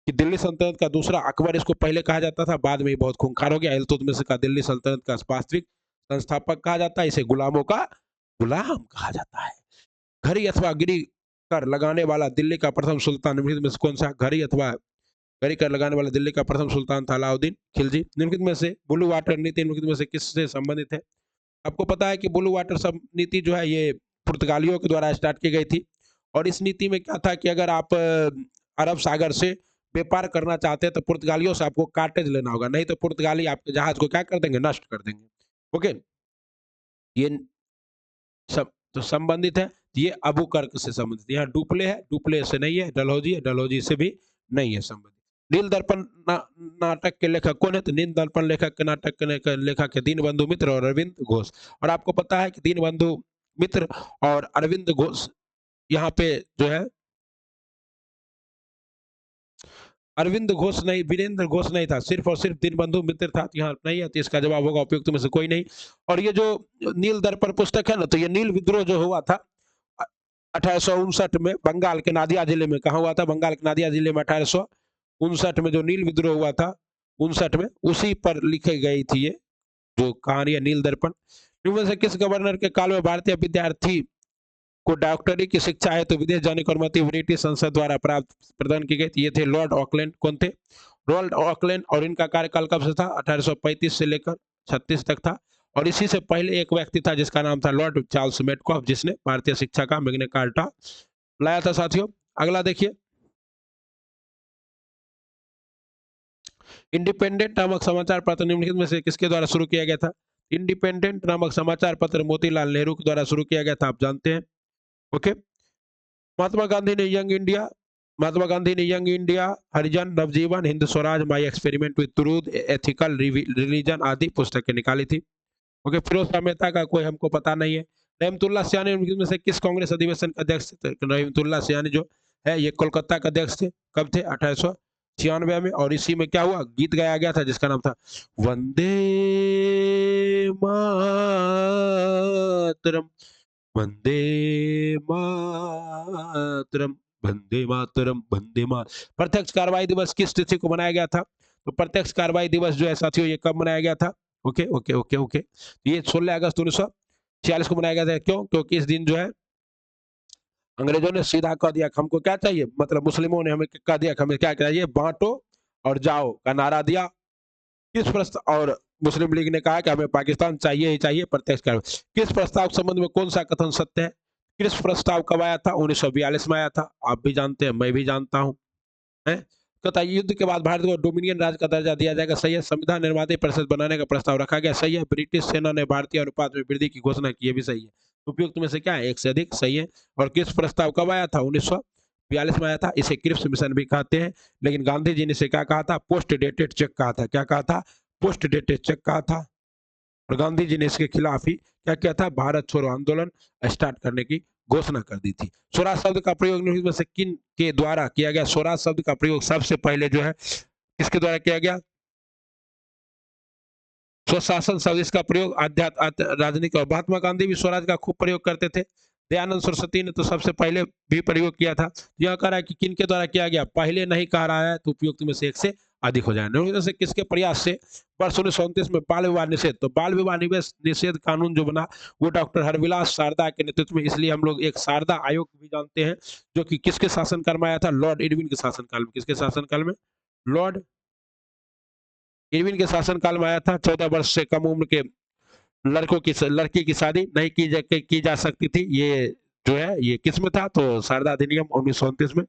Speaker 1: कि दिल्ली सल्तनत का दूसरा अकबर इसको पहले कहा जाता था, बाद में ये बहुत खूंखार हो गया। इल्तुतमिश का दिल्ली सल्तनत का वास्तविक संस्थापक कहा जाता है, इसे गुलामों का गुलाम कहा जाता है। घड़ी अथवा गिरी कर लगाने वाला दिल्ली का प्रथम सुल्तान निम्नलिखित में से कौन सा? घड़ी कर लगाने वाला दिल्ली का प्रथम सुल्तान था अलाउद्दीन खिलजी। निम्नलिखित में से ब्लू वाटर नीति निम्नलिखित में से किससे संबंधित है? आपको पता है कि ब्लू वाटर सब नीति जो है ये पुर्तगालियों के द्वारा स्टार्ट की गई थी। और इस नीति में क्या था कि अगर आप अरब सागर से व्यापार करना चाहते हैं तो पुर्तगालियों से आपको कार्टेज लेना होगा, नहीं तो पुर्तगाली आपके जहाज को क्या कर देंगे? नष्ट कर देंगे। ओके, ये सब तो संबंधित है। ये अबुकर्क से संबंधित। यहाँ डुप्ले है, डुप्ले से नहीं है। डलहौजी है, डलहौजी से भी नहीं है संबंधित। नील दर्पण नाटक के लेखक कौन है? तो नील दर्पण लेखक के नाटक के लेखक है दीनबंधु मित्र और अरविंद घोष। और आपको पता है कि दीनबंधु मित्र और अरविंद घोष यहाँ पे जो है, अरविंद घोष नहीं, वीरेंद्र घोष नहीं था, सिर्फ और सिर्फ दीनबंधु मित्र था। यहाँ नहीं है, तो इसका जवाब होगा उपयुक्त में से कोई नहीं। और ये जो नील दर्पण पुस्तक है ना, तो ये नील विद्रोह जो हुआ था 1859 में बंगाल के नादिया जिले में। कहा हुआ था? बंगाल के नादिया जिले में 1859 में जो नील विद्रोह हुआ था 59 में, उसी पर लिखी गई थी ये जो कहानी है नील दर्पण। इनमें से किस गवर्नर के काल में भारतीय विद्यार्थी को डॉक्टरी की शिक्षा है तो विदेश जाने की अनुमति ब्रिटिश संसद द्वारा प्राप्त प्रदान की गई थी? ये थे लॉर्ड ऑकलैंड। कौन थे? Lord Auckland. और इनका कार्यकाल कब से था? 1835 से लेकर 36 तक था। और इसी से पहले एक व्यक्ति था जिसका नाम था लॉर्ड चार्ल्स मेटकॉफ, जिसने भारतीय शिक्षा का मैग्ना कार्टा लाया था साथियों। अगला देखिए, इंडिपेंडेंट नामक समाचार पत्र निम्नलिखित में से किसके द्वारा शुरू किया गया था? इंडिपेंडेंट नामक समाचार पत्र मोतीलाल नेहरू के द्वारा शुरू किया गया था, आप जानते हैं। ओके, महात्मा गांधी ने young India, Harijan, Navjivan, Hind Swaraj, my experiment with truth, ethical religion आदि पुस्तकें निकाली थी। ओके, फिरोज शाह मेहता का कोई हमको पता नहीं है। रहमतुल्लाह सियानी में से किस कांग्रेस अधिवेशन का अध्यक्ष थे? रहमतुल्लाह सियानी जो है ये कोलकाता का अध्यक्ष थे। कब थे? 1896 में। और इसी में क्या हुआ? गीत गाया गया था जिसका नाम था वंदे मातरम, वंदे मातरम, वंदे मातरम, वंदे मात। प्रत्यक्ष कार्रवाई दिवस किस तिथि को मनाया गया था? तो प्रत्यक्ष कार्रवाई दिवस जो है साथियों ये कब मनाया गया था? ओके ओके ओके ओके, ये 16 अगस्त 1946 को मनाया गया था। क्यों? क्योंकि इस दिन जो है अंग्रेजों ने सीधा कह दिया कि हमको क्या चाहिए, मतलब मुस्लिमों ने हमें कह दिया कि हमें क्या चाहिए, बांटो और जाओ का नारा दिया। किस प्रस्ताव, और मुस्लिम लीग ने कहा कि हमें पाकिस्तान चाहिए ही चाहिए, प्रत्यक्ष कार्रवाई। किस प्रस्ताव के संबंध में कौन सा कथन सत्य है? किस प्रस्ताव कब आया था? 1942 में आया था। आप भी जानते हैं, मैं भी जानता हूं। है, कहता है युद्ध के बाद भारत को डोमिनियन राज्य का दर्जा दिया जाएगा, सही है। संविधान निर्माता परिषद बनाने का प्रस्ताव रखा गया, सही है। ब्रिटिश सेना ने भारतीय अनुपात में वृद्धि की घोषणा की, ये भी सही है। उपयुक्त में से क्या है? एक से अधिक, सही है। और किस प्रस्ताव कब आया था? 1942 में आया था। इसे क्रिप्स मिशन भी कहते हैं, लेकिन गांधी जी ने इसे क्या कहा था? पोस्ट डेटेड चेक कहा था। क्या कहा था? पोस्ट डेटेड चेक कहा था। और गांधी जी ने इसके खिलाफ ही क्या किया था? भारत छोड़ो आंदोलन स्टार्ट करने की घोषणा कर दी थी। स्वराज शब्द का प्रयोग निम्नलिखित में से किन के द्वारा किया गया? स्वराज शब्द का प्रयोग सबसे पहले जो है किसके द्वारा किया गया? स्वशासन शब्द, इसका प्रयोग आध्यात्म राजनीति, और महात्मा गांधी भी स्वराज का खूब प्रयोग करते थे। दयानंद सरस्वती ने तो सबसे पहले भी प्रयोग किया था। यह कह रहा है कि किन के द्वारा किया गया? पहले नहीं कह रहा है, तो उपयुक्त में से एक से अधिक हो जाए। निम्न में से किसके प्रयास से वर्ष 1929 में बाल विवाह निषेध, तो बाल विवाह निषेध कानून जो बना वो डॉक्टर हरविलास शारदा के नेतृत्व में, इसलिए हम लोग एक शारदा आयोग भी जानते हैं, जो कि किसके शासनकाल में आया था, लॉर्ड इरविन के शासनकाल में। किसके शासनकाल में? लॉर्ड इरविन के शासनकाल में आया था। 14 वर्ष से कम उम्र के लड़की की शादी नहीं की जा सकती थी। ये जो है ये किस में था, तो शारदा अधिनियम 1929 में।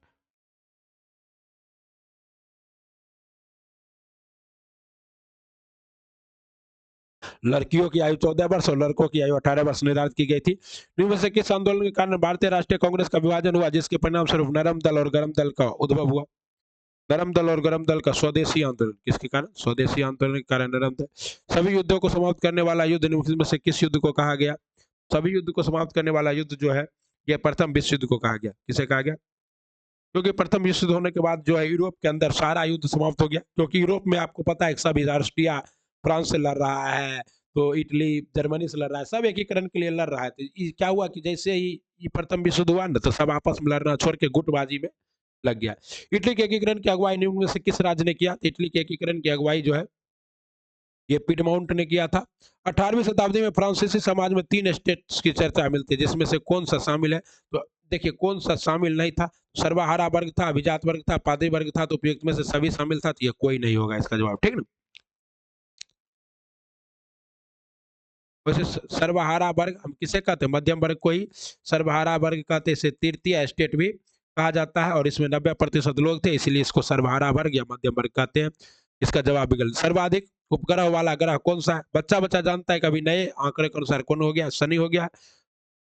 Speaker 1: लड़कियों की आयु 14 वर्ष और लड़कों की आयु 18 वर्ष निर्धारित की गई थी। निम्न में से किस आंदोलन के कारण भारतीय राष्ट्रीय कांग्रेस का विभाजन हुआ, जिसके परिणाम स्वरूप नरम दल और गरम दल का उद्भव हुआ? नरम दल और गरम दल का स्वदेशी आंदोलन। किसके कारण? स्वदेशी आंदोलन के कारण नरम दल। सभी युद्धों को समाप्त करने वाला युद्ध निम्न में से किस युद्ध को कहा गया? सभी युद्ध को समाप्त करने वाला युद्ध जो है यह प्रथम विश्व युद्ध को कहा गया। किसे कहा गया? क्योंकि प्रथम विश्व युद्ध होने के बाद जो है यूरोप के अंदर सारा युद्ध समाप्त हो गया, क्योंकि यूरोप में आपको पता है सभी ऑस्ट्रिया फ्रांस से लड़ रहा है, तो इटली जर्मनी से लड़ रहा है, सब एकीकरण के लिए लड़ रहा है। तो क्या हुआ कि जैसे ही ये प्रथम विश्व युद्ध हुआ ना, तो सब आपस में लड़ना छोड़ के गुटबाजी में लग गया। इटली के एकीकरण की अगुवाई निम्न में से किस राज्य ने किया? इटली के एकीकरण की अगुवाई जो है ये पिडमाउंट ने किया था। 18वीं शताब्दी में फ्रांसीसी समाज में 3 स्टेट्स की चर्चा मिलती है, जिसमें से कौन सा शामिल है? तो देखिए कौन सा शामिल नहीं था। सर्वहारा वर्ग था, अभिजात वर्ग था, पादरी वर्ग था, तो उपयुक्त में से सभी शामिल था, तो ये कोई नहीं होगा इसका जवाब, ठीक ना? वैसे सर्वहारा वर्ग हम किसे कहते हैं? मध्यम वर्ग को ही सर्वहारा वर्ग कहते हैं। इसे तृतीय स्टेट भी कहा जाता है, और इसमें 90% लोग थे, इसलिए इसको सर्वहारा वर्ग या मध्यम वर्ग कहते हैं। इसका जवाब भी गलत। सर्वाधिक उपग्रह वाला ग्रह कौन सा है? बच्चा बच्चा जानता है, कभी नए आंकड़े के अनुसार कौन हो गया? शनि हो गया।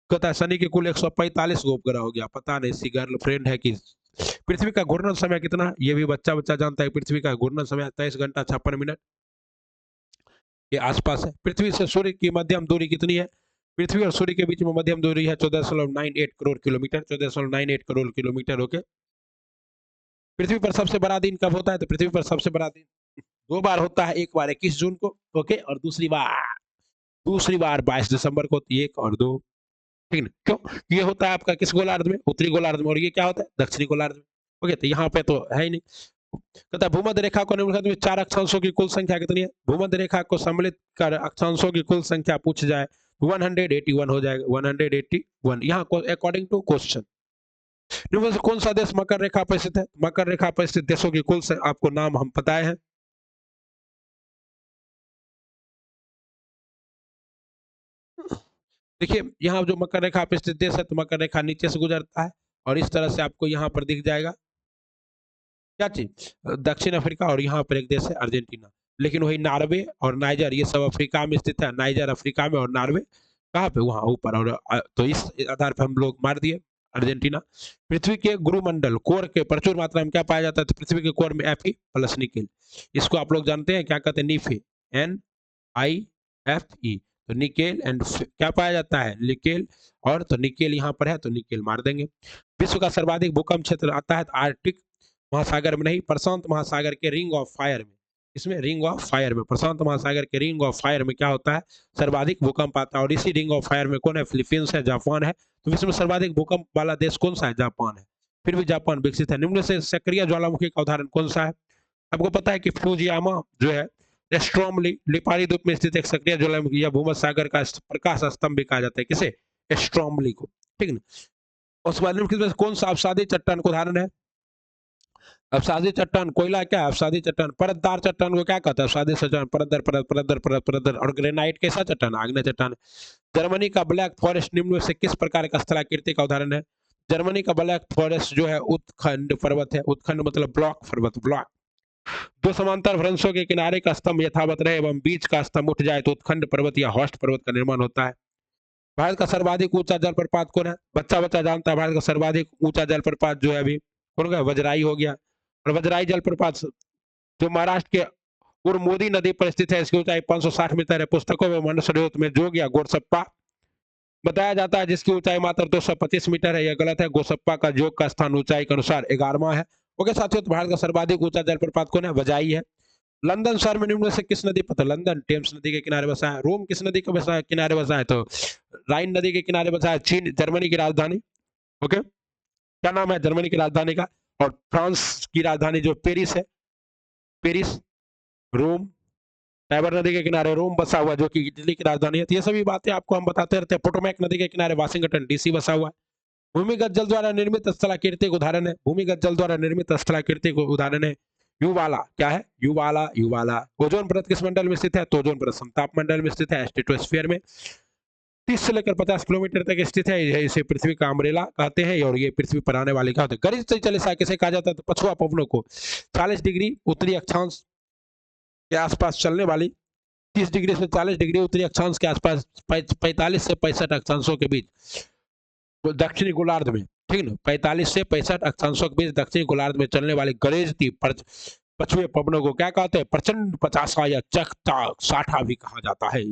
Speaker 1: कहता है शनि के कुल 145 गो उपग्रह हो गया। पता नहीं इसकी गर्लफ्रेंड है कि। पृथ्वी का घूर्णन समय कितना? ये भी बच्चा बच्चा जानता है। पृथ्वी का घूर्णन समय 23 घंटा 56 मिनट के आसपास है। पृथ्वी से सूर्य की मध्यम दूरी कितनी है? पृथ्वी और सूर्य के बीच में मध्यम दूरी है 14.98 crore kilometre. 14.98 crore kilometre. Okay. पृथ्वी पर सबसे बड़ा दिन कब होता है? तो पृथ्वी पर सबसे बड़ा दिन 2 बार होता है। एक बार 21 जून को, ओके, और दूसरी बार 22 दिसंबर को, 1 और 2, ठीक ना? क्यों? ये होता है आपका किस गोलार्ध में? उत्तरी गोलार्ध में। और ये क्या होता है? दक्षिणी गोलार्ध में। ओके, तो यहाँ पे तो है ही नहीं। कहता है भूमध्य रेखा को निम्नलिखित में 4 अक्षांशों की कुल संख्या कितनी है? भूमध्य रेखा को सम्मिलित कर अक्षांशों की कुल संख्या पूछ जाए 181 हो जाएगा। 181 यहाँ अकॉर्डिंग टू क्वेश्चन। निम्न में से कौन सा देश मकर रेखा पर स्थित है? मकर रेखा पर स्थित देशों की कुल आपको नाम हम बताए हैं। देखिए यहाँ जो मकर रेखा पे स्थित देश है, तो मकर रेखा नीचे से गुजरता है, और इस तरह से आपको यहाँ पर दिख जाएगा क्या चीज? दक्षिण अफ्रीका, और यहाँ पर एक देश है अर्जेंटीना। लेकिन वही नार्वे और नाइजर ये सब अफ्रीका में स्थित है। नाइजर अफ्रीका में और नार्वे कहाँ पे? वहाँ ऊपर। और तो इस आधार पर हम लोग मार दिए अर्जेंटीना। पृथ्वी के गुरुमंडल कोर के प्रचुर मात्रा में क्या पाया जाता है? तो पृथ्वी के कोर में Fe प्लस निकेल। इसको आप लोग जानते हैं क्या कहते हैं? नीफे, NiFe। तो निकेल एंड क्या पाया जाता है? निकेल। और तो निकेल यहाँ पर है, तो निकेल मार देंगे। विश्व का सर्वाधिक भूकंप क्षेत्र आता है आर्कटिक महासागर में नहीं, प्रशांत महासागर के रिंग ऑफ फायर में। इसमें रिंग ऑफ फायर में, प्रशांत महासागर के रिंग ऑफ फायर में क्या होता है? सर्वाधिक भूकंप आता है। और इसी रिंग ऑफ फायर में कौन है? फिलीपींस है, जापान है। तो विश्व में सर्वाधिक भूकंप वाला देश कौन सा है? जापान है। फिर भी जापान विकसित है। निम्न से सक्रिय ज्वालामुखी का उदाहरण कौन सा है? आपको पता है कि फ्यूजियामा जो है एस्ट्रोमली लिपारी द्वीप में स्थित एक सक्रिय ज्वालामुखी या भूमध्य सागर का प्रकाश स्तंभ भी कहा जाता है। किसे? एस्ट्रोमली को, ठीक है। उस बाद में कौन सा अवसादी चट्टान का उदाहरण है? अवसादी चट्टान। कोयला क्या है? अवसादी चट्टान। परतदार चट्टान को क्या कहता है? अवसादी चट्टान। परतदार, परत, परतदार, परत, परतदार। और ग्रेनाइट कैसा चट्टान? आग्नेय चट्टान। जर्मनी का ब्लैक फॉरेस्ट निम्न में से किस प्रकार का स्थलाकृति का उदाहरण है? जर्मनी का ब्लैक फॉरेस्ट जो है उत्खंड पर्वत है। उत्खंड मतलब ब्लॉक पर्वत, ब्लॉक। दो समांतर भ्रंशों के किनारे का स्तंभ यथावत रहे एवं बीच का स्तंभ उठ जाए तो उत्खंड पर्वत या हॉस्ट पर्वत का निर्माण होता है। भारत का सर्वाधिक ऊंचा जलप्रपात कौन है? बच्चा बच्चा जानता है। भारत का सर्वाधिक ऊंचा जलप्रपात जो है अभी कौन का? वजराई हो गया। और वजराई जलप्रपात जो महाराष्ट्र के उर्मोदी नदी पर स्थित है, इसकी ऊंचाई 560 मीटर है। पुस्तकों में मनुष्य में जोग या गोरसप्पा बताया जाता है, जिसकी ऊंचाई मात्र 225 मीटर है। यह गलत है। गोसप्पा का जोग का स्थान ऊंचाई के अनुसार 11वां है। ओके साथियों, तो भारत का सर्वाधिक ऊंचा जलप्रपात कौन है? वजाई है। लंदन शहर में निम्न में से किस नदी पर? तो लंदन टेम्स नदी के किनारे बसा है। रोम किस नदी के किनारे बसा है? तो राइन नदी के किनारे बसा है। चीन जर्मनी की राजधानी, ओके, क्या नाम है जर्मनी की राजधानी का? और फ्रांस की राजधानी जो पेरिस है, पेरिस, रोम, टाइबर नदी के किनारे रोम बसा हुआ जो कि इटली की राजधानी है। तो ये सभी बातें आपको हम बताते रहते हैं। पोटोमैक नदी के किनारे वाशिंगटन डीसी बसा हुआ है। भूमिगत जल द्वारा निर्मित स्थलाकृतिक उदाहरण है। भूमिगत जल द्वारा निर्मित स्थलाकृतिक उदाहरण है युवाला। क्या है? युवाला, युवाला। ओजोन परत किस मंडल में स्थित है? तो ओजोन परत समताप मंडल में स्थित है, स्ट्रेटोस्फीयर में। 30 से लेकर 50 किलोमीटर तक स्थित है। इसे पृथ्वी का अम्ब्रेला कहते हैं और ये पृथ्वी पर आने वाली क्या होती है? गरज से चले सा किसे कहा जाता है? तो पछुआ पवनों को। 40 डिग्री उत्तरी अक्षांश के आसपास चलने वाली, 30 डिग्री से 40 डिग्री उत्तरी अक्षांश के आसपास 45 से 65 अक्षांशों के बीच दक्षिणी गोलार्ध में, ठीक ना, 45 से 65 अक्षांशों के बीच दक्षिणी गोलार्ध में चलने वाली गरजती पछुए पवनों को क्या कहते हैं? प्रचंड पचासा या चकता साठा भी कहा जाता है।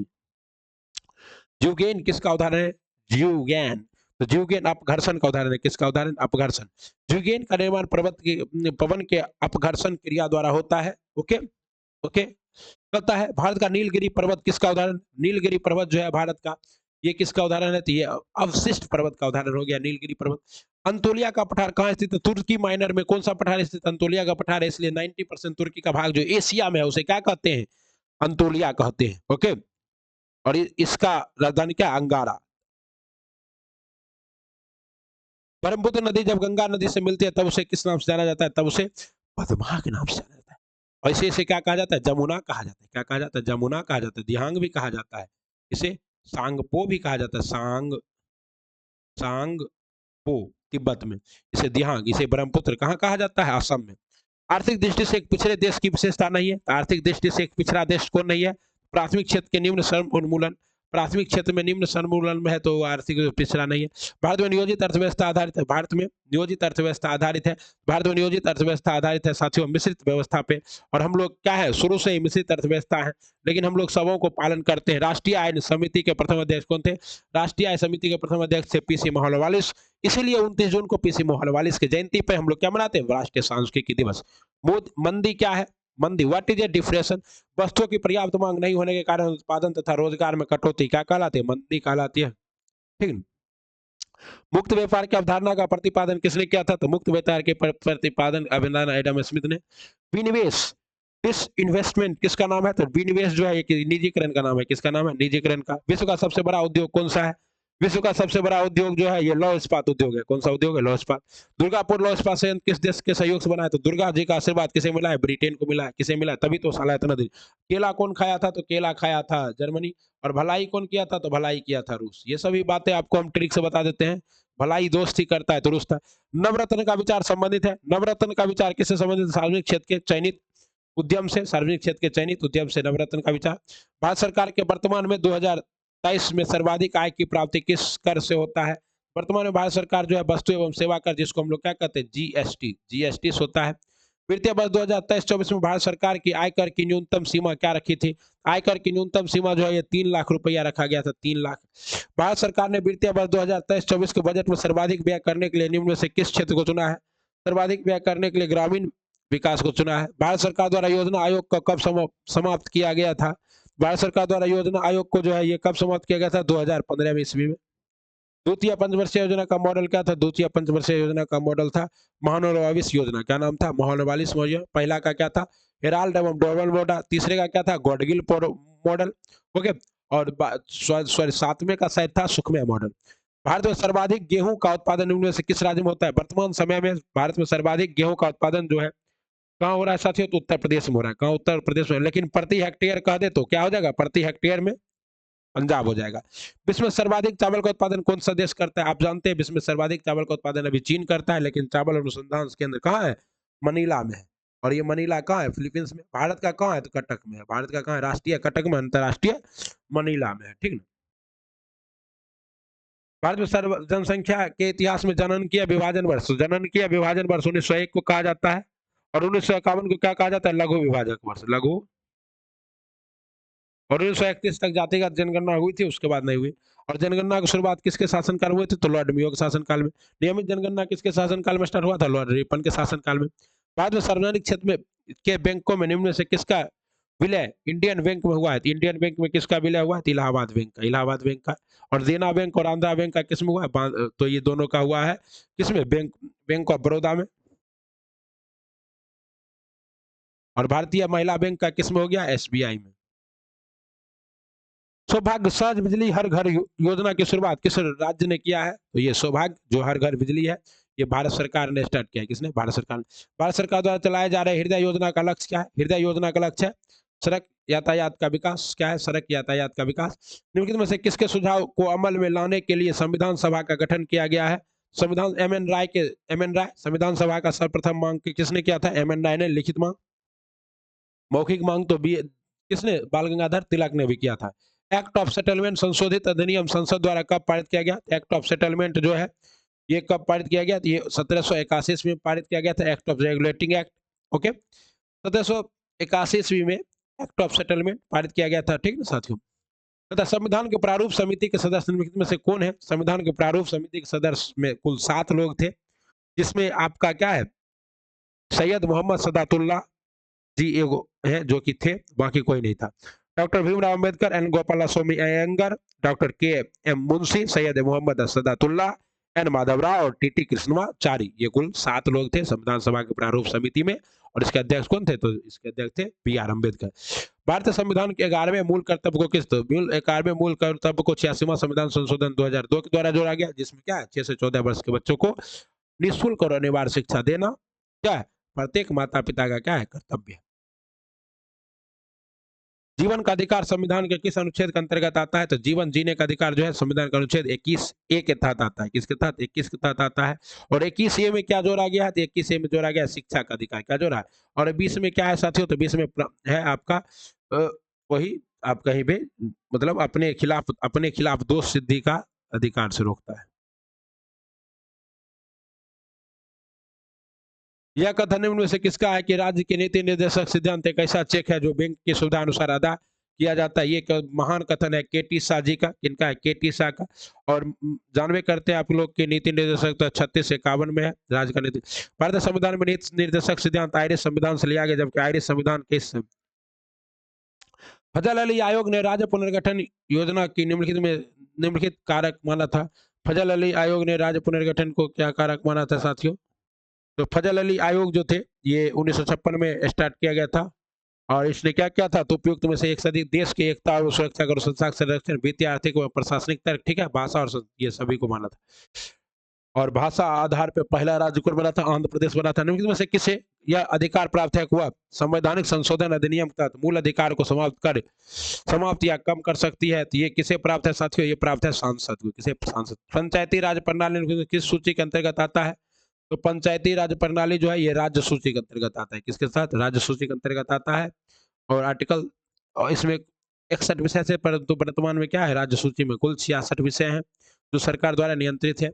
Speaker 1: जीवगेन किसका उदाहरण है? जीवगैन। तो जीवगेन अपघर्षण का उदाहरण है। किसका उदाहरण? अपघर्षण। जीवगेन का निर्माण पवन के अपघर्षण क्रिया द्वारा होता है। ओके, ओके, होता है। भारत का नीलगिरी पर्वत किसका उदाहरण? नीलगिरी पर्वत जो है भारत का, ये किसका उदाहरण है? तो ये अवशिष्ट पर्वत का उदाहरण हो गया नीलगिरी पर्वत। अंतोलिया का पठार कहाँ स्थित है? तुर्की माइनर में। कौन सा पठार स्थित? अंतोलिया का पठार है, इसलिए 90% तुर्की का भाग जो एशिया में है उसे क्या कहते हैं? अंतोलिया कहते हैं। ओके, और इसका राजधानी क्या? अंगारा। ब्रह्मपुत्र नदी जब गंगा नदी से मिलती है तब उसे किस नाम से जाना जाता है? तब उसे पद्मा के नाम से जाना जाता है। और इसे क्या कहा जाता है? जमुना कहा जाता है। क्या कहा जाता है? जमुना कहा जाता है। दिहांग भी कहा जाता है। इसे सांगपो भी कहा जाता है। सांगपो तिब्बत में, इसे दिहांग, इसे ब्रह्मपुत्र कहाँ कहा जाता है? असम में। आर्थिक दृष्टि से एक पिछड़े देश की विशेषता नहीं है। आर्थिक दृष्टि से एक पिछड़ा देश कौन नहीं है? प्राथमिक क्षेत्र के निम्न श्रम उन्मूलन। प्राथमिक क्षेत्र में निम्न श्रम उन्मूलन में है तो वो आर्थिक पिछड़ा नहीं है। भारत में नियोजित अर्थव्यवस्था आधारित है। भारत में नियोजित अर्थव्यवस्था आधारित है। भारत में नियोजित अर्थव्यवस्था आधारित है साथियों, मिश्रित व्यवस्था पे। और हम लोग क्या है, शुरू से ही मिश्रित अर्थव्यवस्था है, लेकिन हम लोग सबों को पालन करते हैं। राष्ट्रीय आय समिति के प्रथम अध्यक्ष कौन थे? राष्ट्रीय आय समिति के प्रथम अध्यक्ष थे पीसी मोहनवालिस। इसीलिए 29 जून को पीसी मोहनवालिस की जयंती पे हम लोग क्या मनाते हैं? राष्ट्रीय सांस्कृतिक दिवस। मंदी क्या है? मंदी, व्हाट इज ए डिफ्लेशन? वस्तुओं की पर्याप्त मांग नहीं होने के कारण उत्पादन तथा रोजगार में कटौती क्या कहलाती है? मंदी कहलाती है। ठीक है। मुक्त व्यापार की अवधारणा का प्रतिपादन किसने किया था? तो मुक्त व्यापार के प्रतिपादन अभिनंदन एडम स्मिथ ने। विनिवेश, डिस इन्वेस्टमेंट किसका नाम है? तो विनिवेश जो है एक निजीकरण का नाम है। किसका नाम है? निजीकरण का। विश्व का सबसे बड़ा उद्योग कौन सा है? विश्व का सबसे बड़ा उद्योग जो है ये लौह इस्पात उद्योग है। कौन सा उद्योग है? लौह इस्पात। दुर्गापुर लौह इस्पात संयंत्र किस देश के सहयोग से बना है? तो दुर्गा जी का आशीर्वाद किसे मिला है? ब्रिटेन को मिला है। किसे मिला है? तभी तो साला इतना दिन। केला कौन खाया था? तो केला खाया था जर्मनी। और भलाई कौन किया था? तो भलाई किया था रूस। ये सभी बातें आपको हम ट्रिक से बता देते हैं। भलाई दोस्ती करता है तो रुस्ता है। नवरत्न का विचार संबंधित है। नवरत्न का विचार किससे संबंधित? सार्वजनिक क्षेत्र के चयनित उद्यम से। सार्वजनिक क्षेत्र के चयनित उद्यम से नवरत्न का विचार। भारत सरकार के वर्तमान में 2023 में सर्वाधिक आय की प्राप्ति किस कर से होता है? वर्तमान में भारत सरकार जो है वस्तु एवं सेवा कर, जिसको हम लोग क्या कहते हैं? जीएसटी, जीएसटी से होता है। वित्तीय वर्ष 2023-24 में भारत सरकार की आयकर की न्यूनतम सीमा क्या रखी थी? आयकर की न्यूनतम सीमा जो है ये 3 लाख रुपया रखा गया था। 3 लाख। भारत सरकार ने वित्तीय वर्ष 2023-24 के बजट में सर्वाधिक व्यय करने के लिए निम्न में से किस क्षेत्र को चुना है? सर्वाधिक व्यय करने के लिए ग्रामीण विकास को चुना है। भारत सरकार द्वारा योजना आयोग को कब समाप्त किया गया था? भारत सरकार द्वारा योजना आयोग को जो है ये कब समाप्त किया गया था? 2015 ईस्वी में। द्वितीय पंचवर्षीय योजना का मॉडल क्या था? द्वितीय पंचवर्षीय योजना का मॉडल था महानवाबिस योजना। क्या नाम था? महानवाबिस योजना। पहला का क्या था? हेराल्ड एवं डोवल मॉडल। तीसरे का क्या था? गॉडगिल मॉडल। ओके। और सॉरी, सातवें का शायद था सुखमय मॉडल। भारत में सर्वाधिक गेहूं का उत्पादन इनमें से किस राज्य में होता है? वर्तमान समय में भारत में सर्वाधिक गेहूं का उत्पादन जो है कहाँ हो रहा है साथियों? तो उत्तर प्रदेश में हो रहा है। कहाँ? उत्तर प्रदेश में। लेकिन प्रति हेक्टेयर कह दे तो क्या हो जाएगा? प्रति हेक्टेयर में पंजाब हो जाएगा। विश्व में सर्वाधिक चावल का उत्पादन कौन सा देश करता है? आप जानते हैं विश्व में सर्वाधिक चावल का उत्पादन अभी चीन करता है, लेकिन चावल अनुसंधान केंद्र कहाँ है? मनीला में है। और ये मनीला कहाँ है? फिलीपींस में। भारत का कहाँ है? तो कटक में है। भारत का कहाँ है? राष्ट्रीय कटक में, अंतर्राष्ट्रीय मनीला में है। ठीक ना। भारत में सर्व जनसंख्या के इतिहास में जननकीय विभाजन वर्ष, जननकीय विभाजन वर्ष 1901 को कहा जाता है। और 1951 को क्या कहा जाता है? लघु विभाजक वर्ष। लघु। और 1931 तक जातिगत जनगणना हुई थी, उसके बाद नहीं हुई। और जनगणना की शुरुआत किसके शासनकाल में हुई थी? तो लॉर्ड मेयो के शासनकाल में। नियमित जनगणना किसके शासनकाल में स्टार्ट हुआ था? लॉर्ड रिपन के शासनकाल में। बाद में सार्वजनिक क्षेत्र में के बैंकों में निम्न में से किसका विलय इंडियन बैंक में हुआ है? इंडियन बैंक में किसका विलय हुआ है? इलाहाबाद बैंक का। इलाहाबाद बैंक का। और देना बैंक और आंध्रा बैंक का किसमें हुआ है? तो ये दोनों का हुआ है किसमें? बैंक ऑफ बड़ौदा में। और भारतीय महिला बैंक का किसमें हो गया? एसबीआई में। सौभाग्य सहज बिजली हर घर योजना की शुरुआत किस राज्य ने किया है? तो ये सौभाग्य जो हर घर बिजली है, ये भारत सरकार ने स्टार्ट किया है। किसने? भारत सरकार ने। भारत सरकार द्वारा चलाए जा रहे हृदय योजना का लक्ष्य क्या है? हृदय योजना का लक्ष्य है सड़क यातायात का विकास। क्या है? सड़क यातायात का विकास। निम्नलिखित में से किसके सुझाव को अमल में लाने के लिए संविधान सभा का गठन किया गया है? संविधान एम एन राय संविधान सभा का सर्वप्रथम मांग किसने किया था? एम एन राय ने। लिखित मांग, मौखिक मांग तो बी किसने? बाल गंगाधर तिलक ने भी किया था। एक्ट ऑफ सेटलमेंट संशोधित अधिनियम संसद द्वारा कब पारित किया गया? एक्ट ऑफ सेटलमेंट जो है ये कब पारित किया गया? ये 1781 में पारित किया गया था। Act of regulating act. Okay, 1781 ईस्वी में एक्ट ऑफ सेटलमेंट पारित किया गया था। ठीक है साथियों। तथा संविधान के प्रारूप समिति के सदस्य निम्नलिखित में से कौन है? संविधान के प्रारूप समिति के सदस्य में कुल 7 लोग थे, जिसमें आपका क्या है? सैयद मोहम्मद सदातुल्ला जी एगो है जो कि थे, बाकी कोई नहीं था। डॉक्टर भीमराव अंबेडकर, एन गोपाला स्वामी अयंगर, डॉक्टर के एम मुंशी, सैयद मोहम्मद सदातुल्ला, एन माधवराव और टीटी कृष्णमाचारी, ये कुल 7 लोग थे संविधान सभा के प्रारूप समिति में। और इसके अध्यक्ष कौन थे? तो इसके अध्यक्ष थे बी आर अम्बेडकर। भारतीय संविधान के 11वें मूल कर्तव्य को किस 11वें मूल कर्तव्य को 86वां संविधान संशोधन 2002 के द्वारा जोड़ा गया, जिसमें क्या है? 6 से 14 वर्ष के बच्चों को निःशुल्क और अनिवार्य शिक्षा देना क्या है? प्रत्येक माता पिता का क्या है? कर्तव्य है। जीवन का अधिकार संविधान के किस अनुच्छेद के अंतर्गत आता है? तो जीवन जीने का अधिकार जो है संविधान का अनुच्छेद 21 ए के तहत आता है। किसके तहत? 21 के तहत आता है। और 21 ए में क्या जोड़ा गया है? तो 21 ए में जोड़ा गया शिक्षा का अधिकार। क्या जोड़ा है? और 20 में क्या है साथियों? तो 20 में है आपका वही आप कहीं भी मतलब अपने खिलाफ दोष सिद्धि का अधिकार से रोकता है। यह कथन निम्न में से किसका है कि राज्य के नीति निर्देशक सिद्धांत एक ऐसा चेक है जो बैंक की सुविधा अनुसार अदा किया जाता है? ये एक महान कथन है के टी शाह जी का। किनका है? के टी शाह का। और जानवे करते हैं आप लोग के नीति निर्देशक तो 3651 में है राज्य का नीति। भारतीय संविधान में नीति निर्देशक सिद्धांत आयरिश संविधान से लिया गया, जबकि आयरिश संविधान किस? फजल अली आयोग ने राज्य पुनर्गठन योजना की निम्नलिखित कारक माना था। फजल अली आयोग ने राज्य पुनर्गठन को क्या कारक माना था साथियों? तो फजल अली आयोग जो थे ये 1956 में स्टार्ट किया गया था। और इसने क्या किया था? तो उपयुक्त में से एक से अधिक देश की एकता और सुरक्षा और संरक्षण, वित्तीय, आर्थिक व प्रशासनिक तर्क, ठीक है, भाषा और ये सभी को माना था। और भाषा आधार पर पहला राज्य कौन बना था? आंध्र प्रदेश बना था। निम्नलिखित में से किसे यह अधिकार प्राप्त है? हुआ संवैधानिक संशोधन अधिनियम के तहत मूल अधिकार को समाप्त या कम कर सकती है। तो ये किसे प्राप्त है साथियों? ये प्राप्त है सांसद को। किसे? सांसद। पंचायती राज प्रणाली किस सूची के अंतर्गत आता है? तो पंचायती राज प्रणाली जो है ये राज्य सूची के अंतर्गत आता है। किसके साथ? राज्य सूची के अंतर्गत आता है। और आर्टिकल और इसमें 61 विषय से, परंतु वर्तमान में क्या है? राज्य सूची में कुल 66 विषय हैं जो सरकार द्वारा नियंत्रित है।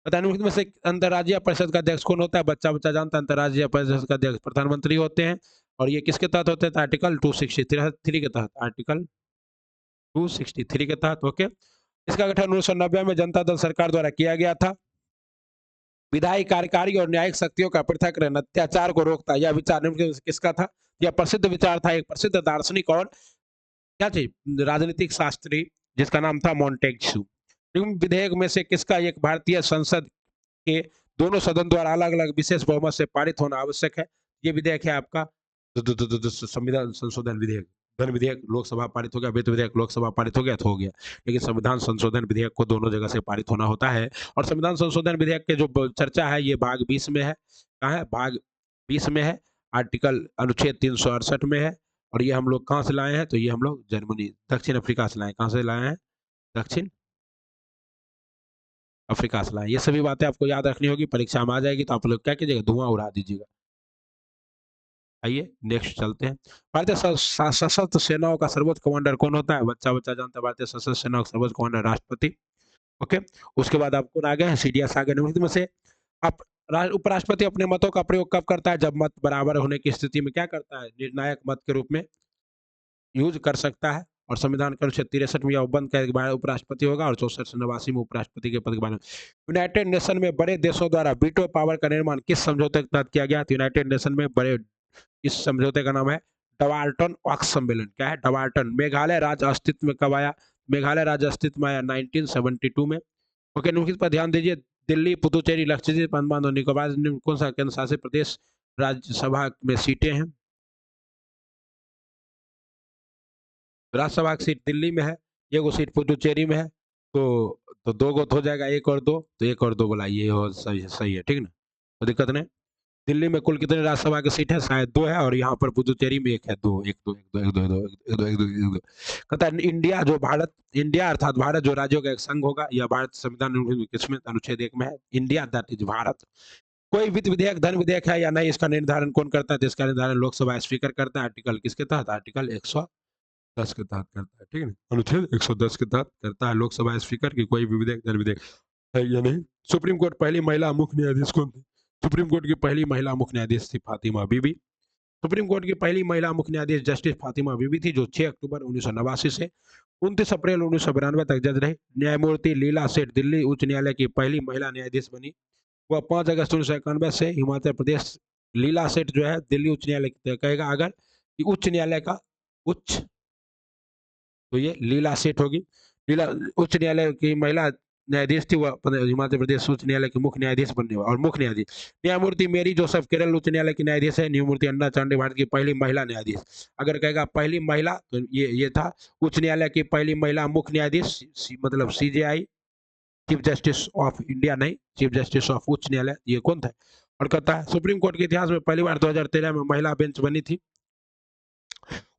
Speaker 1: निम्नलिखित में से अंतर्राज्यीय परिषद का अध्यक्ष कौन होता है? बच्चा बच्चा जानता है। अंतर्राज्यीय परिषद का अध्यक्ष प्रधानमंत्री होते हैं। और ये किसके तहत होते हैं? आर्टिकल 263 के तहत। आर्टिकल 263 के तहत। ओके, इसका गठन 1990 में जनता दल सरकार द्वारा किया गया था। विधायी, कार्यकारी और न्यायिक शक्तियों का पृथककरण अत्याचार को रोकता है। यह विचार निम्नलिखित में से किसका था? यह प्रसिद्ध विचार था एक प्रसिद्ध दार्शनिक और क्या थी? राजनीतिक शास्त्री जिसका नाम था मॉन्टेग्यू। निम्न विधेयक में से किसका एक भारतीय संसद के दोनों सदन द्वारा अलग अलग विशेष बहुमत से पारित होना आवश्यक है? ये विधेयक है आपका संविधान संशोधन विधेयक। धन विधेयक लोकसभा पारित हो गया, वित्त विधेयक लोकसभा पारित हो गया तो हो गया, लेकिन संविधान संशोधन विधेयक को दोनों जगह से पारित होना होता है। और संविधान संशोधन विधेयक के जो चर्चा है ये भाग 20 में है। कहाँ है? भाग 20 में है। आर्टिकल अनुच्छेद 368 में है। और ये हम लोग कहाँ से लाए हैं? तो ये हम लोग जर्मनी, दक्षिण अफ्रीका से लाए हैं। कहाँ से लाए हैं? दक्षिण अफ्रीका से लाए। ये सभी बातें आपको याद रखनी होगी, परीक्षा में आ जाएगी तो आप लोग क्या कीजिएगा? धुआं उड़ा दीजिएगा। आइए नेक्स्ट चलते हैं। भारतीय सशस्त्र सेनाओं का सर्वोच्च कमांडर कौन होता है? बच्चा बच्चा जानता है। भारतीय सशस्त्र सेनाओं का सर्वोच्च कमांडर राष्ट्रपति। ओके, उसके बाद आप कौन आ गए हैं? सीडीएस आ गए। निम्नलिखित में से आप उपराष्ट्रपति अपने मतों का प्रयोग कब करता है? जब मत बराबर होने की स्थिति में क्या करता है? निर्णायक मत के रूप में यूज कर सकता है। और संविधान के अनुच्छेद 63 में यह उपबंध का एक बार उपराष्ट्रपति होगा और 64 से 89 में उपराष्ट्रपति के पद के बारे में। यूनाइटेड नेशन में बड़े देशों द्वारा वीटो पावर का निर्माण किस समझौते के तहत किया गया? तो यूनाइटेड नेशन में बड़े, इस समझौते का नाम है डवाल्टन ऑक्स सम्मेलन। क्या है? डवाल्टन। मेघालय राज्य अस्तित्व में कब आया? मेघालय राज्य अस्तित्व में आया 1972 में। ओके, निम्नलिखित पर ध्यान दीजिए। दिल्ली, पुदुचेरी, लक्षद्वीप, अंडमान और निकोबार कौन सा केंद्र शासित प्रदेश राज्यसभा में सीटें हैं? राज्यसभा की सीट दिल्ली में है, एगो सीट पुडुचेरी में है, तो 2 गो तो हो जाएगा, 1 और 2, तो 1 और 2 बोला ये हो सही है, ठीक ना? कोई दिक्कत नहीं। दिल्ली में कुल कितने राज्यसभा की सीट है? शायद 2 है, और यहाँ पर पुडुचेरी में 1 है, 2 1 2 1 2 1 2 1 2 1 2 1 2 1 2 कहता है इंडिया अर्थात भारत जो राज्यों का एक संघ होगा, यह भारत संविधान किसमें अनुच्छेद 1 में है? India that is Bharat. कोई वित्त विधेयक धन विधेयक है या नहीं, इसका निर्धारण कौन करता है? तो इसका निर्धारण लोकसभा स्पीकर करता है। आर्टिकल किसके तहत? आर्टिकल 110 के तहत करता है, ठीक है ना? अनुच्छेद 110 के तहत करता है लोकसभा स्पीकर की कोई भी विधेयक धन विधेयक है या नहीं। सुप्रीम कोर्ट पहली महिला मुख्य न्यायाधीश कौन थी? सुप्रीम कोर्ट की पहली महिला मुख्य न्यायाधीश थी फातिमा बीबी। सुप्रीम कोर्ट की पहली महिला मुख्य न्यायाधीश जस्टिस फातिमा बीबी थी, जो 6 अक्टूबर 1989 से 29 अप्रैल 1992 तक जज रहे। न्यायमूर्ति लीला सेठ दिल्ली उच्च न्यायालय की पहली महिला न्यायाधीश बनी। वह 5 अगस्त 1991 से हिमाचल प्रदेश। लीला सेठ जो है दिल्ली उच्च न्यायालय कहेगा अगर कि उच्च न्यायालय का उच्च, तो ये लीला सेठ होगी। लीला उच्च न्यायालय की महिला न्यायाधीश थी, वह हिमाचल प्रदेश उच्च न्यायालय के मुख्य न्यायाधीश बनने वाले और मुख्य न्यायाधीश। न्यायमूर्ति मेरी जोसेफ केरल उच्च न्यायालय की न्यायाधीश है। न्यायमूर्ति अन्ना चांडी भारत की पहली महिला न्यायाधीश। अगर कहेगा पहली महिला तो ये था उच्च न्यायालय की पहली महिला मुख्य न्यायाधीश, मतलब CJI, chief justice of India नहीं, चीफ जस्टिस ऑफ उच्च न्यायालय, ये कौन था? और कहता है सुप्रीम कोर्ट के इतिहास में पहली बार 2013 में महिला बेंच बनी थी।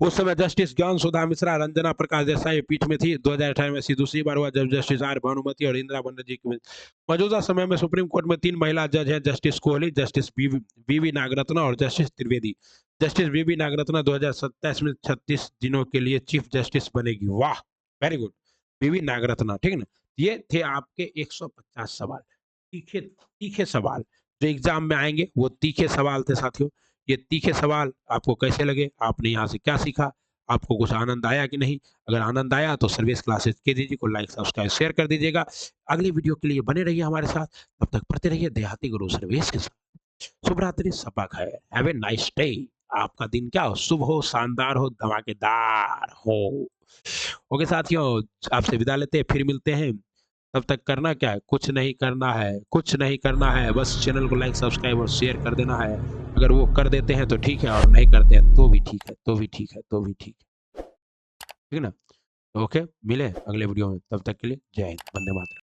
Speaker 1: उस समय जस्टिस ज्ञान सुधा मिश्रा, रंजना प्रकाश देसाई पीठ में थी। 2018 में ऐसी दूसरी बार हुआ जब जस्टिस आर भानुमति और इंदिरा बनर्जी की मौजूदा समय में सुप्रीम कोर्ट में 3 महिला जज हैं, जस्टिस कोहली, जस्टिस बीवी नागरत्ना और जस्टिस त्रिवेदी। जस्टिस बीवी नागरत्ना 2027 में 36 दिनों के लिए चीफ जस्टिस बनेगी। वाह, वेरी गुड, बीवी नागरत्ना, ठीक है ना? ये थे आपके 150 सवाल, तीखे तीखे सवाल जो एग्जाम में आएंगे, वो तीखे सवाल थे साथियों। ये तीखे सवाल आपको कैसे लगे? आपने यहाँ से क्या सीखा? आपको कुछ आनंद आया कि नहीं? अगर आनंद आया तो सर्विस क्लासेस के दीजिए को लाइक सब्सक्राइब शेयर कर दीजिएगा। अगली वीडियो के लिए बने रहिए हमारे साथ, तब तक पढ़ते रहिए देहाती गुरु सर्विस के साथ। शुभ रात्रि, सबा खैर, हैव ए नाइस डे। आपका दिन क्या हो? शुभ हो, शानदार हो, धमाकेदार हो। ओके साथियों, आपसे विदा लेते हैं, फिर मिलते हैं। तब तक करना क्या है? कुछ नहीं करना है, कुछ नहीं करना है, बस चैनल को लाइक सब्सक्राइब और शेयर कर देना है। अगर वो कर देते हैं तो ठीक है, और नहीं करते हैं तो भी ठीक है, तो भी ठीक है, तो भी ठीक है, ठीक है ना? ओके, मिले अगले वीडियो में, तब तक के लिए जय हिंद, वंदे मातरम।